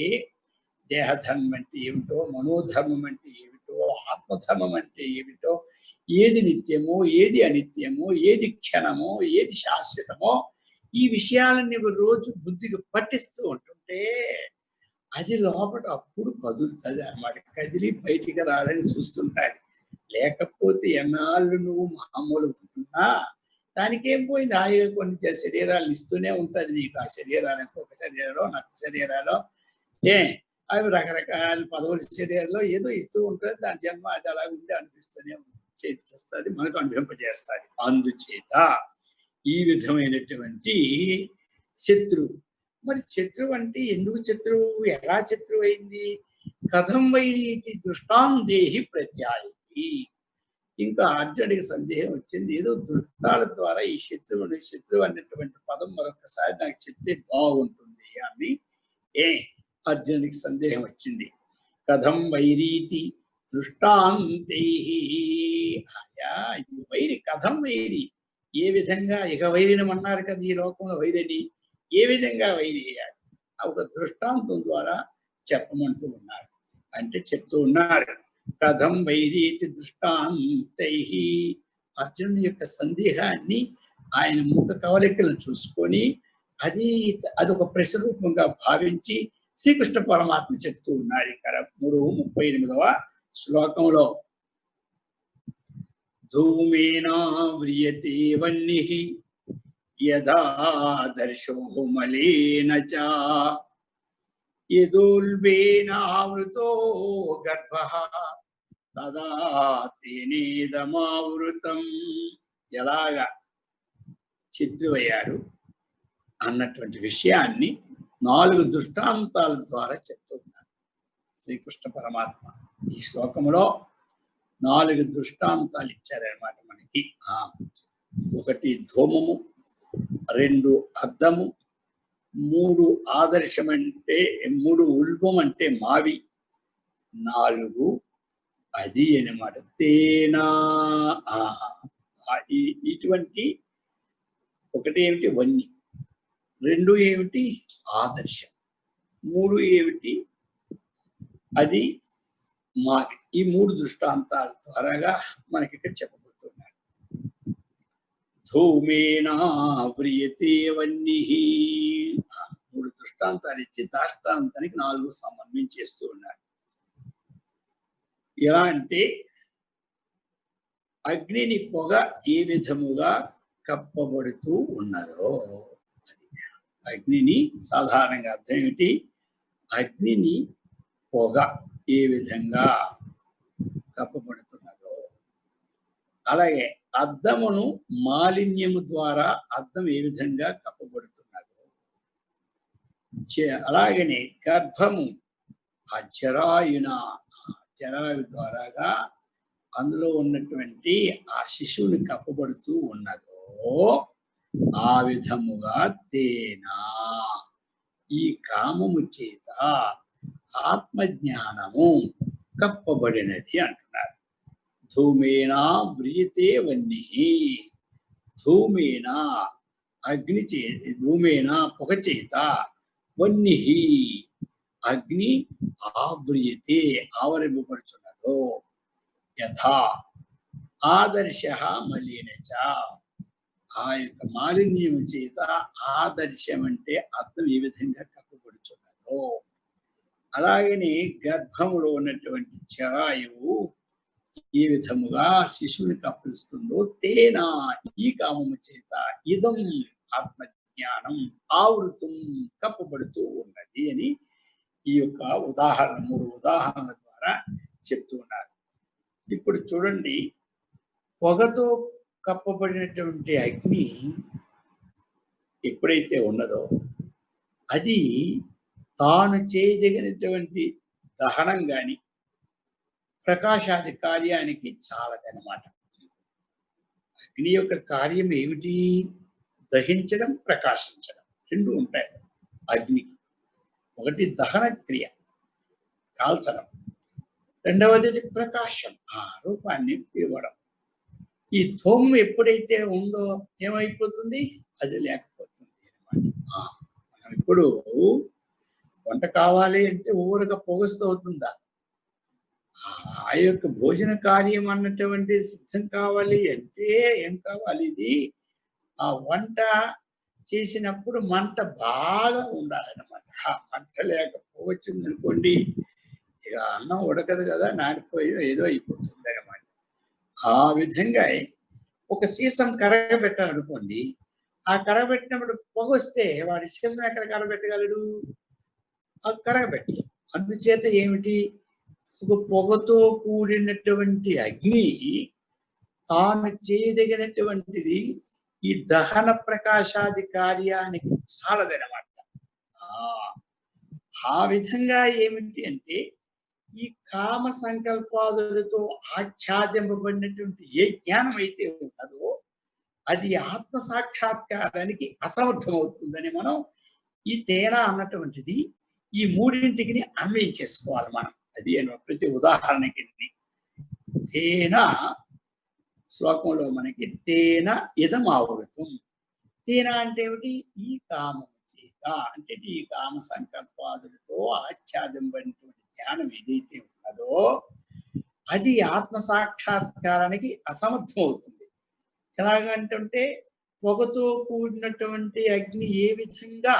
దేహధర్మం అంటే ఏమిటో, మనోధర్మం అంటే ఏమిటో ఏమిటో, ఆత్మధర్మం అంటే ఏమిటో, ఏది నిత్యమో, ఏది అనిత్యమో, ఏది క్షణమో, ఏది శాశ్వతమో, ఈ విషయాలన్నీ రోజు బుద్ధికి పట్టిస్తూ ఉంటుంటే అది లోపల అప్పుడు కదులుతుంది అన్నమాట. కదిలి బయటికి రాలని చూస్తుంటాది. లేకపోతే ఎన్నాళ్ళు నువ్వు మామూలుగా ఉంటున్నా దానికేం పోయింది, హాయిగా కొన్ని శరీరాలను ఇస్తూనే ఉంటుంది నీకు. ఆ శరీరానికి ఒక శరీరాలో నక్క శరీరాలో ఏ అవి రకరకాల పదవుల శరీరాల్లో ఏదో ఇస్తూ ఉంటుంది. దాని జన్మ అది అలా ఉండి అనిపిస్తూనే చేస్తుంది, మనకు అనుభవింపజేస్తుంది. అందుచేత ఈ విధమైనటువంటి శత్రువు. మరి శత్రువు అంటే ఎందుకు శత్రువు, ఎలా శత్రువు అయింది? కథం వైరీతి దృష్టాందేహి ప్రత్యాయతి. ఇంకా అర్జునుడికి సందేహం వచ్చింది. ఏదో దృష్టాల ద్వారా ఈ శత్రువు అనేటువంటి పదం మరొకసారి నాకు చెప్తే బాగుంటుంది అని అర్జునుడికి సందేహం వచ్చింది. కథం వైరీతి దృష్టాంతై. ఆయా ఇది వైరి, కథం వైరి, ఏ విధంగా, ఇక వైరినమన్నారు కదా ఈ లోకంలో వైరిని, ఏ విధంగా వైరి అయ్యాడు ఒక దృష్టాంతం ద్వారా చెప్పమంటూ ఉన్నారు. అంటే చెప్తూ ఉన్నారు, కథం వైరీతి దృష్టాంతై. అర్జునుడి యొక్క సందేహాన్ని ఆయన ముఖ కవలికలను చూసుకొని అదొక ప్రశ్న రూపంగా భావించి శ్రీకృష్ణ పరమాత్మ చెప్తూ ఉన్నాడు ఇక్కడ 38వ శ్లోకంలో. ధూమేనా వ్రియతే వన్నిః యథా దర్శో మలేన చ యదోల్బేనావృతో గర్భః తదా తేనేదమావృతం. ఎలాగా చిత్రమయ్యాడు అన్నటువంటి విషయాన్ని 4 దృష్టాంతాల ద్వారా చెప్తూ ఉన్నారు శ్రీకృష్ణ పరమాత్మ. ఈ శ్లోకంలో 4 దృష్టాంతాలు ఇచ్చారనమాట మనకి. 1 ధూమము, 2 అద్దము, 3 ఆదర్శం అంటే 3 ఉల్బం అంటే మావి, 4 అది అనమాట తేనా. ఇటువంటి 1 ఏమిటి వన్ని, 2 ఏమిటి ఆదర్శం, 3 ఏమిటి అది మావి. ఈ 3 దృష్టాంతాల ద్వారాగా మనకి ఇక్కడ చెప్పబోతున్నాడు. ధూమేనా వ్రియతే వన్నిః. 3 దృష్టాంతాలు ఇచ్చి దాష్టాంతానికి 4 సమన్వయం చేస్తూ ఉన్నాడు. ఎలా అంటే అగ్నిని పొగ ఏ విధముగా కప్పబడుతూ ఉన్నదో, అగ్నిని సాధారణంగా అర్థం ఏమిటి, అగ్నిని పొగ ఏ విధంగా కప్పబడుతున్నదో, అలాగే అద్దమును మాలిన్యము ద్వారా అద్దం ఏ విధంగా కప్పబడుతున్నదో, అలాగనే గర్భము ఆ జరాయున జరాయు ద్వారాగా అందులో ఉన్నటువంటి ఆ శిశువుని కప్పబడుతూ ఉన్నదో, ఆ విధముగా తేనా ఈ కామము చేత ఆత్మజ్ఞానము కప్పబడినది అంటున్నారు. ధూమేనా వ్రియతే వన్నిః. ధూమేనా అగ్ని చే, ధూమేనా పొగ చేత, వన్నిః అగ్ని ఆవ్రియతే ఆవరింపబడుచున్నదో, యథా ఆదర్శ మలినచ ఆ యొక్క మాలిన్యం చేత ఆదర్శం అంటే అర్థం ఏ విధంగా కప్పబడుచున్నదో, అలాగనే గర్భములో ఉన్నటువంటి జరాయువు ఏ విధముగా శిశువుని కప్పిస్తుందో, తేనా ఈ కామము చేత ఇదం ఆత్మజ్ఞానం ఆవృతం కప్పబడుతూ ఉన్నది అని ఈ యొక్క ఉదాహరణ 3 ఉదాహరణల ద్వారా చెప్తూ ఉన్నారు. ఇప్పుడు చూడండి, పొగతో కప్పబడినటువంటి అగ్ని ఎప్పుడైతే ఉన్నదో అది తాను చేయదగినటువంటి దహనం కానీ ప్రకాశాది కార్యానికి చాలదనమాట. అగ్ని యొక్క కార్యం ఏమిటి? దహించడం, ప్రకాశించడం 2 ఉంటాయి అగ్నికి. ఒకటి దహన క్రియ, కాల్చడం, రెండవది ప్రకాశం, ఆ రూపాన్ని ఇవ్వడం. ఈ ధూమం ఎప్పుడైతే ఉందో ఏమైపోతుంది, అది లేకపోతుంది అనమాట. మనం ఇప్పుడు వంట కావాలి అంటే ఊరగా పొగస్తూ అవుతుందా? ఆ యొక్క భోజన కార్యం అన్నటువంటి సిద్ధం కావాలి అంటే ఏం కావాలి? ఇది ఆ వంట చేసినప్పుడు మంట బాగా ఉండాలన్నమాట. ఆ మంట లేకపోవచ్చిందనుకోండి, ఇక అన్నం ఉడకదు కదా, నానిపోయి ఏదో అయిపోతుంది అనమాట. ఆ విధంగా ఒక సీసం కరగబెట్టాలనుకోండి, ఆ కరగబెట్టినప్పుడు పొగొస్తే వాడి సీసం ఎక్కడ కరగబెట్టగలడు? కరగబెట్టలేం. అందుచేత ఏమిటి? ఒక పొగతో కూడినటువంటి అగ్ని తాను చేయదగినటువంటిది ఈ దహన ప్రకాశాది కార్యానికి చాలదనమాట. ఆ ఆ విధంగా ఏమిటి అంటే, ఈ కామ సంకల్పాదులతో ఆచ్ఛాదింపబడినటువంటి ఏ జ్ఞానం అయితే ఉన్నదో అది ఆత్మ సాక్షాత్కారానికి అసమర్థమవుతుందని మనం ఈ తేడా అన్నటువంటిది ఈ మూడింటికి అన్వయం చేసుకోవాలి మనం. అది ప్రతి ఉదాహరణకి తేన శ్లోకంలో మనకి తేన ఇదమావృతం. తేన అంటే ఏమిటి? ఈ కామము చేత, అంటే ఈ కామ సంకల్పాదులతో ఆచ్ఛాదింపబడినటువంటి జ్ఞానం ఏదైతే ఉన్నదో అది ఆత్మ సాక్షాత్కారానికి అసమర్థం అవుతుంది. ఎలాగంటే పొగతో కూడినటువంటి అగ్ని ఏ విధంగా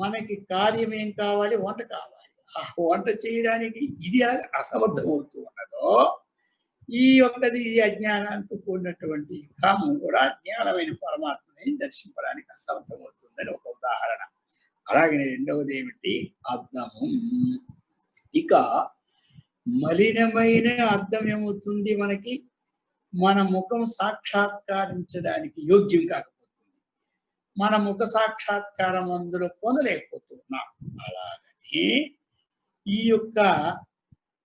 మనకి కార్యం ఏం కావాలి? వంట కావాలి. ఆ వంట చేయడానికి ఇది అసమర్థం అవుతూ ఉన్నదో, ఈ ఒక్కది ఈ అజ్ఞానంతో కూడినటువంటి కామం కూడా జ్ఞానమైన పరమాత్మని దర్శించడానికి అసమర్థమవుతుందని ఒక ఉదాహరణ. అలాగే రెండవది ఏమిటి? అద్దము. ఇక మలినమైన అద్దం ఏమవుతుంది మనకి? మన ముఖం సాక్షాత్కరించడానికి యోగ్యం కాకపోతుంది. మన ముఖ సాక్షాత్కారం అందులో పొందలేకపోతున్నాం. అలాగని ఈ యొక్క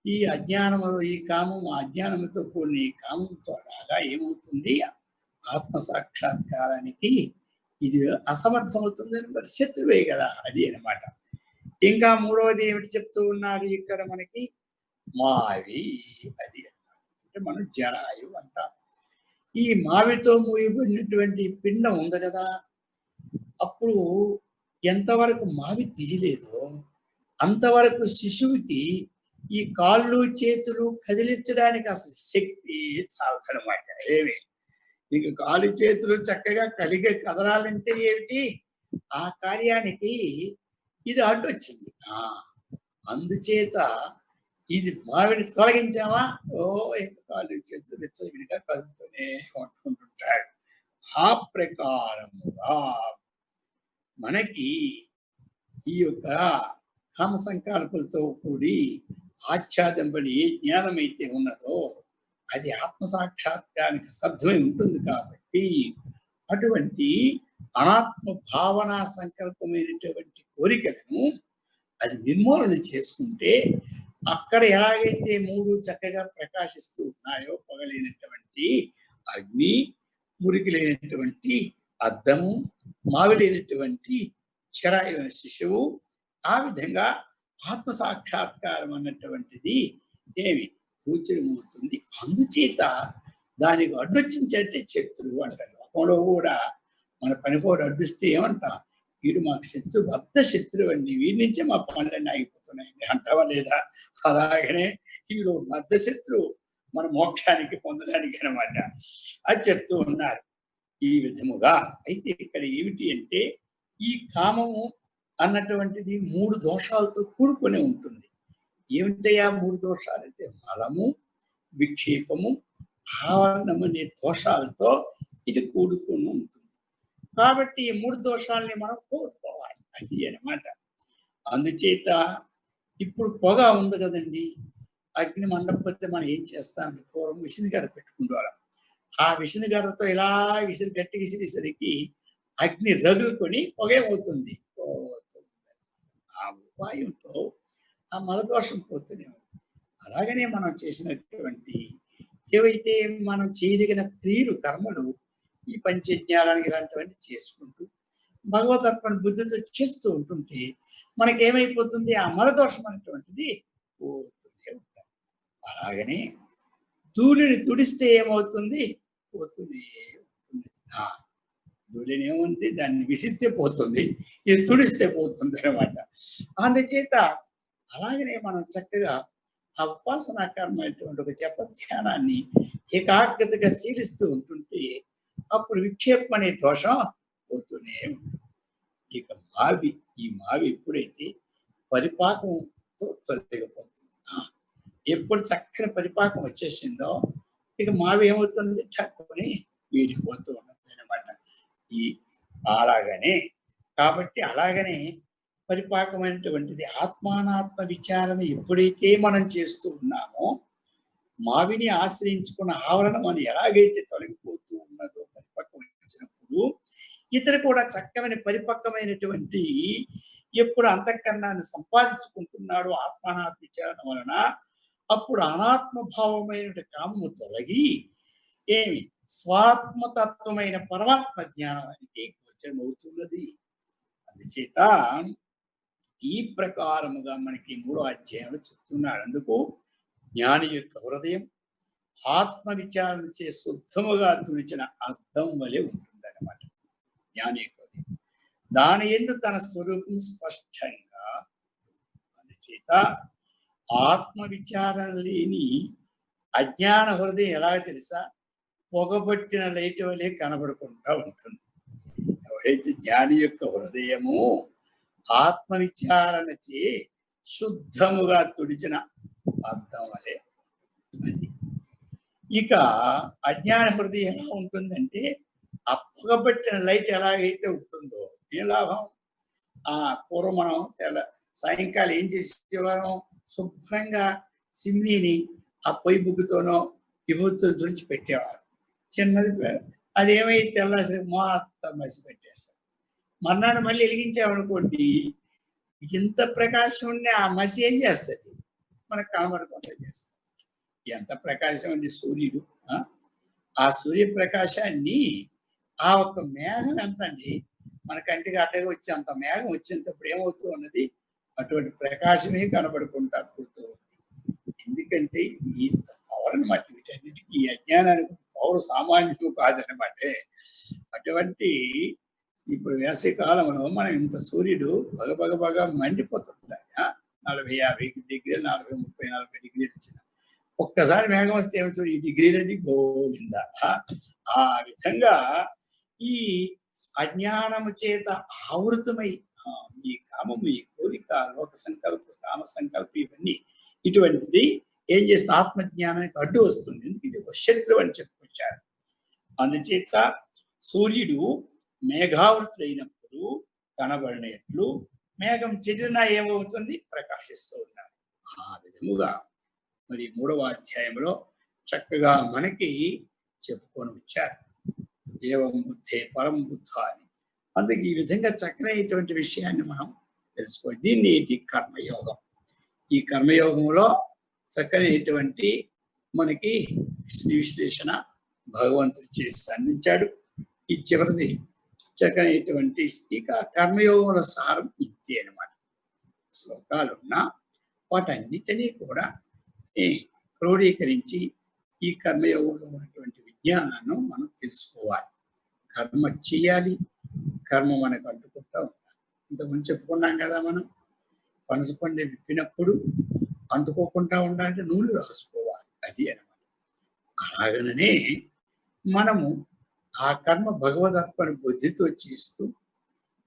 ఈ అజ్ఞానము, ఈ కామము, అజ్ఞానముతో కూడిన ఈ కామంతో లాగా ఏమవుతుంది? ఆత్మ సాక్షాత్కారానికి ఇది అసమర్థమవుతుందని మరి శత్రువే కదా, అది అనమాట. ఇంకా మూడవది ఏమిటి చెప్తూ ఉన్నారు ఇక్కడ మనకి? మావి. అది అంటే మనం జరాయు అంటాం. ఈ మావితో మూయబడినటువంటి పిండం ఉంది కదా, అప్పుడు ఎంతవరకు మావి తీయలేదో అంతవరకు శిశువుకి ఈ కాళ్ళు చేతులు కదిలించడానికి అసలు శక్తి చాలదనమాట. ఏమి ఇక కాళ్ళు చేతులు చక్కగా కలిగే కదలాలంటే ఏమిటి? ఆ కార్యానికి ఇది అడ్డొచ్చింది. అందుచేత ఇది మావిని తొలగించామా, కాళ్ళు చేతులు విచ్చలవిడిగా కదులుతూనే ఉంటుంటాడు. ఆ ప్రకారముగా మనకి ఈ యొక్క కామ సంకల్పాలతో కూడి ఆచ్ఛాదింపడి ఏ జ్ఞానం అయితే ఉన్నదో అది ఆత్మ సాక్షాత్కారానికి సాధ్యమై ఉంటుంది. కాబట్టి అటువంటి అనాత్మ భావన సంకల్పమైనటువంటి కోరికలను అది నిర్మూలన చేసుకుంటే అక్కడ ఎలాగైతే మూడు చక్కగా ప్రకాశిస్తూ ఉన్నాయో, పొగలేనటువంటి అగ్ని, మురికి లేనటువంటి అద్దము, మావి లేనటువంటి చరాయున శిశువు, ఆ విధంగా ఆత్మ సాక్షాత్కారం అన్నటువంటిది ఏమి గోచరమవుతుంది. అందుచేత దానికి అడ్డొచ్చించైతే శత్రువు అంటారు. లోకంలో కూడా మన పనిపోటు అడ్డుస్తే ఏమంటాం? వీడు మాకు శత్రు, బద్ద శత్రువు అండి, వీడి నుంచే మా పనులన్నీ ఆగిపోతున్నాయండి అంటావా లేదా? అలాగనే వీడు బద్ద శత్రువు మన మోక్షానికి పొందడానికి అనమాట. అది చెప్తూ ఉన్నారు ఈ విధముగా. అయితే ఇక్కడ ఏమిటి అంటే, ఈ కామము అన్నటువంటిది మూడు దోషాలతో కూడుకొని ఉంటుంది. ఏమిటయా మూడు దోషాలంటే? మలము, విక్షేపము, ఆవరణం అనే దోషాలతో ఇది కూడుకొని ఉంటుంది. కాబట్టి ఈ మూడు దోషాలని మనం కోరుకోవాలి, అది అనమాట. అందుచేత ఇప్పుడు పొగ ఉంది కదండి, అగ్ని మండపోతే మనం ఏం చేస్తాం? పూర్వం విసినిగర పెట్టుకుంటాం. ఆ విసినిగరతో ఇలా గట్టి విసిరేసరికి అగ్ని రగులుకొని పొగేమవుతుంది? ఆ ఉపాయంతో ఆ మలదోషం పోతూనే ఉంది. అలాగనే మనం చేసినటువంటి ఏవైతే మనం చేయదగిన క్రియలు, కర్మలు, ఈ పంచజ్ఞానానికి ఇలాంటివన్నీ చేసుకుంటూ భగవత్ అర్పణ బుద్ధితో చేస్తూ ఉంటుంటే మనకేమైపోతుంది? ఆ మలదోషం అనేటువంటిది పోతూనే ఉంటాం. అలాగనే ధూళిని తుడిస్తే ఏమవుతుంది? పోతూనే ఉంటుంది. ధూళిని ఏముంది? దాన్ని విసిరితే పోతుంది, ఇది తుడిస్తే పోతుంది అనమాట. అందుచేత అలాగనే మనం చక్కగా ఆ ఉపాసనా కర్మ అటువంటి ఒక జప ధ్యానాన్ని ఏకాగ్రతగా శీలిస్తూ ఉంటుంటే అప్పుడు విక్షేపం అనే దోషం పోతూనే ఉంటుంది. ఇక ఈ మావి ఎప్పుడైతే పరిపాకంతో తొలగిపోతుంది, ఎప్పుడు చక్కని పరిపాకం వచ్చేసిందో ఇక మావి ఏమవుతుంది, ఠక్కుని వీడిపోతూ ఉన్నది అనమాట. ఈ అలాగనే కాబట్టి అలాగనే పరిపాకమైనటువంటిది ఆత్మానాత్మ విచారణ ఎప్పుడైతే మనం చేస్తూ ఉన్నామో మావిని ఆశ్రయించుకున్న ఆవరణ మనం ఎలాగైతే తొలగిపోతూ ఉన్నదో పరిపక్వం వచ్చినప్పుడు ఇతరు కూడా చక్కని పరిపక్వమైనటువంటి ఎప్పుడు అంతఃకరణాన్ని సంపాదించుకుంటున్నాడు ఆత్మానాత్మ విచారణ వలన, అప్పుడు అనాత్మభావమైన కామము తొలగి ఏమి స్వాత్మతత్వమైన పరమాత్మ జ్ఞానానికి గోచరమవుతున్నది. అందుచేత ఈ ప్రకారముగా మనకి 3వ అధ్యాయంలో చెప్తున్నాడు. అందుకు జ్ఞాని యొక్క హృదయం ఆత్మ విచారణ చే శుద్ధముగా తుడిచిన అద్దం వలె ఉంటుందన్నమాట. జ్ఞాని యొక్క హృదయం దాని యందు తన స్వరూపం స్పష్టంగా. అందుచేత ఆత్మ విచారణ లేని అజ్ఞాన హృదయం ఎలాగ తెలుసా, పొగబట్టిన లైట్ వలె కనబడుకుంటా ఉంటుంది. ఎవరైతే జ్ఞాని యొక్క హృదయము ఆత్మ విచారణ చే శుద్ధముగా తుడిచిన అర్థం వలె అది. ఇక అజ్ఞాన హృదయం ఎలా ఉంటుందంటే ఆ పొగబట్టిన లైట్ ఎలాగైతే ఉంటుందో ఏ లాభం. పూర్వం మనం సాయంకాలం ఏం చేసేవారం, శుభ్రంగా సిమ్నీని ఆ పొయ్యి బుగ్గుతోనో విభూతితో తుడిచిపెట్టేవారు. చిన్నది అది ఏమైతే తెల్లాసి మొత్తం మసి పెట్టేస్తారు. మర్నాడు మళ్ళీ వెలిగించామనుకోండి, ఇంత ప్రకాశం ఉండే ఆ మసి ఏం చేస్తుంది, మనకు కనబడకుండా చేస్తుంది. ఎంత ప్రకాశం అండి సూర్యుడు, ఆ సూర్యప్రకాశాన్ని ఆ ఒక్క మేఘం ఎంత అండి మన కంటికి అడ్డగా వచ్చి అంత మేఘం వచ్చినప్పుడు ఏమవుతూ ఉన్నది, అటువంటి ప్రకాశమే కనబడుకుంటా కూర్తూ ఉంది. ఎందుకంటే ఇంత పవర్ అనమాట. వీటన్నిటికీ ఈ అజ్ఞానానికి పవర్ సామాన్యం కాదనమాట. అటువంటి ఇప్పుడు వేసవి కాలంలో మనం ఇంత సూర్యుడు బగ మండిపోతుంటాయి. 40-50 డిగ్రీలు, 40-30-40 డిగ్రీలు వచ్చిన ఒక్కసారి మేఘం వస్తే ఏమో చూడు, ఈ డిగ్రీలన్నీ గోవింద. ఆ విధంగా ఈ అజ్ఞానము చేత ఆవృతమై ఈ కామము, ఈ కోరిక, లోక సంకల్ప, కామ సంకల్ప ఇవన్నీ ఇటువంటిది ఏం చేస్తుంది, ఆత్మజ్ఞానానికి అడ్డు వస్తుంది. ఎందుకు ఇది ఒక శత్రువు అని చెప్పుకొచ్చారు. అందుచేత సూర్యుడు మేఘావృతులైనప్పుడు కనబడినట్లు మేఘం చెదిరినా ఏమవుతుంది, ప్రకాశిస్తూ ఉన్నారు. ఆ విధముగా మరి 3వ అధ్యాయంలో చక్కగా మనకి చెప్పుకొని వచ్చారు. ఏవం బుద్ధే పరం బుద్ధ అని. అందుకే ఈ విధంగా చక్కనైనటువంటి విషయాన్ని మనం తెలుసుకోవాలి. దీన్ని కర్మయోగం. ఈ కర్మయోగంలో చక్కనైనటువంటి మనకి విశ్లేషణ భగవంతుడు చేసి అందించాడు. ఈ చివరిది చక్కనైనటువంటి ఇక కర్మయోగంలో సారం ఇంతే అనమాట. శ్లోకాలున్నా వాటన్నిటినీ కూడా క్రోడీకరించి ఈ కర్మయోగంలో ఉన్నటువంటి విజ్ఞానాన్ని మనం తెలుసుకోవాలి. కర్మ చేయాలి, కర్మ మనకు అంటుకుంటూ ఉండాలి. ఇంతకుముందు చెప్పుకున్నాం కదా, మనం పనస పండు విప్పినప్పుడు అంటుకోకుండా ఉండాలంటే నూనె రాసుకోవాలి, అది అనమాట. అలాగనే మనము ఆ కర్మ భగవదర్పణ బుద్ధితో చేస్తూ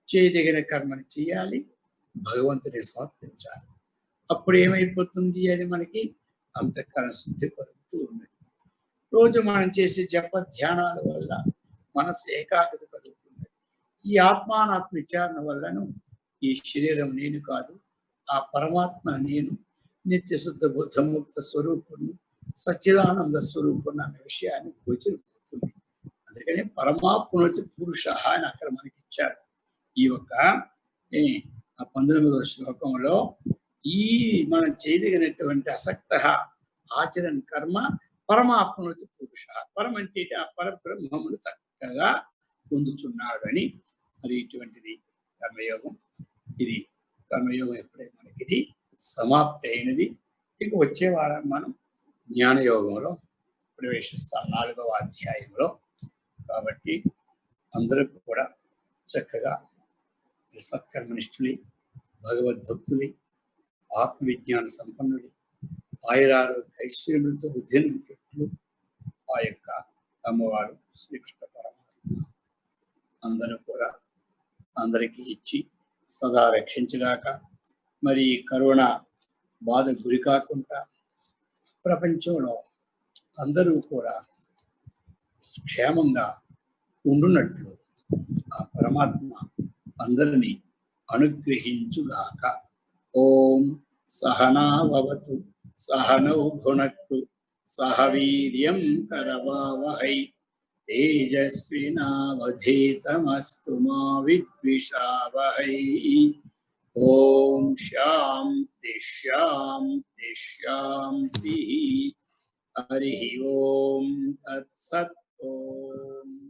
చేయదగిన కర్మను చేయాలి, భగవంతుని సమర్పించాలి. అప్పుడు ఏమైపోతుంది, అది మనకి అంతఃకరణ శుద్ధి కలుగుతూ ఉన్నది. రోజు మనం చేసే జప ధ్యానాల వల్ల మనస్సు ఏకాగ్రత కలుగుతుంది. ఈ ఆత్మానాత్మ విచారణ వల్లను ఈ శరీరం నేను కాదు, ఆ పరమాత్మ నేను, నిత్యశుద్ధ బుద్ధముక్త స్వరూపుడు, సచ్చిదానంద స్వరూపుడు అనే విషయాన్ని గోచరిపోతుంది. అందుకని పరమాత్మనొచ్చి పురుష అని అక్కడ మనకి ఇచ్చారు. ఈ యొక్క 19వ శ్లోకంలో ఈ మనం చేయదగినటువంటి అసక్త ఆచరణ కర్మ పరమాత్మనొచ్చి పురుష, పరం అంటే ఆ పరబ్రహ్మమును చక్కగా పొందుచున్నాడు అని. మరి ఇటువంటిది కర్మయోగం. ఇది కర్మయోగం ఎప్పుడైతే మనకి ఇది సమాప్తి అయినది. ఇక వచ్చే వారం మనం జ్ఞానయోగంలో ప్రవేశిస్తాం 4వ అధ్యాయంలో. కాబట్టి అందరూ కూడా చక్కగా సత్కర్మనిష్ఠులై, భగవద్భక్తులై, ఆత్మవిజ్ఞాన సంపన్నులై, ఆయురారోగ్య ఐశ్వర్యములతో వృద్ధించేట్లు ఆ యొక్క అమ్మవారు శ్రీకృష్ణ పరమాత్మ అందరూ కూడా అందరికీ ఇచ్చి సదా రక్షించగాక. మరి కరోనా బాధ గురి కాకుండా ప్రపంచంలో అందరూ కూడా క్షేమంగా ఉండునట్లు ఆ పరమాత్మ అందరినీ అనుగ్రహించుగాక. ఓం సహనావతు సహనౌ భునక్తు సహ వీర్యం కరవావహై తేజస్వినావధీతమస్తు మా విద్విషావహై. ఓం శాంతి శాంతి శాంతి. హరి ఓం తత్సత్. ఓం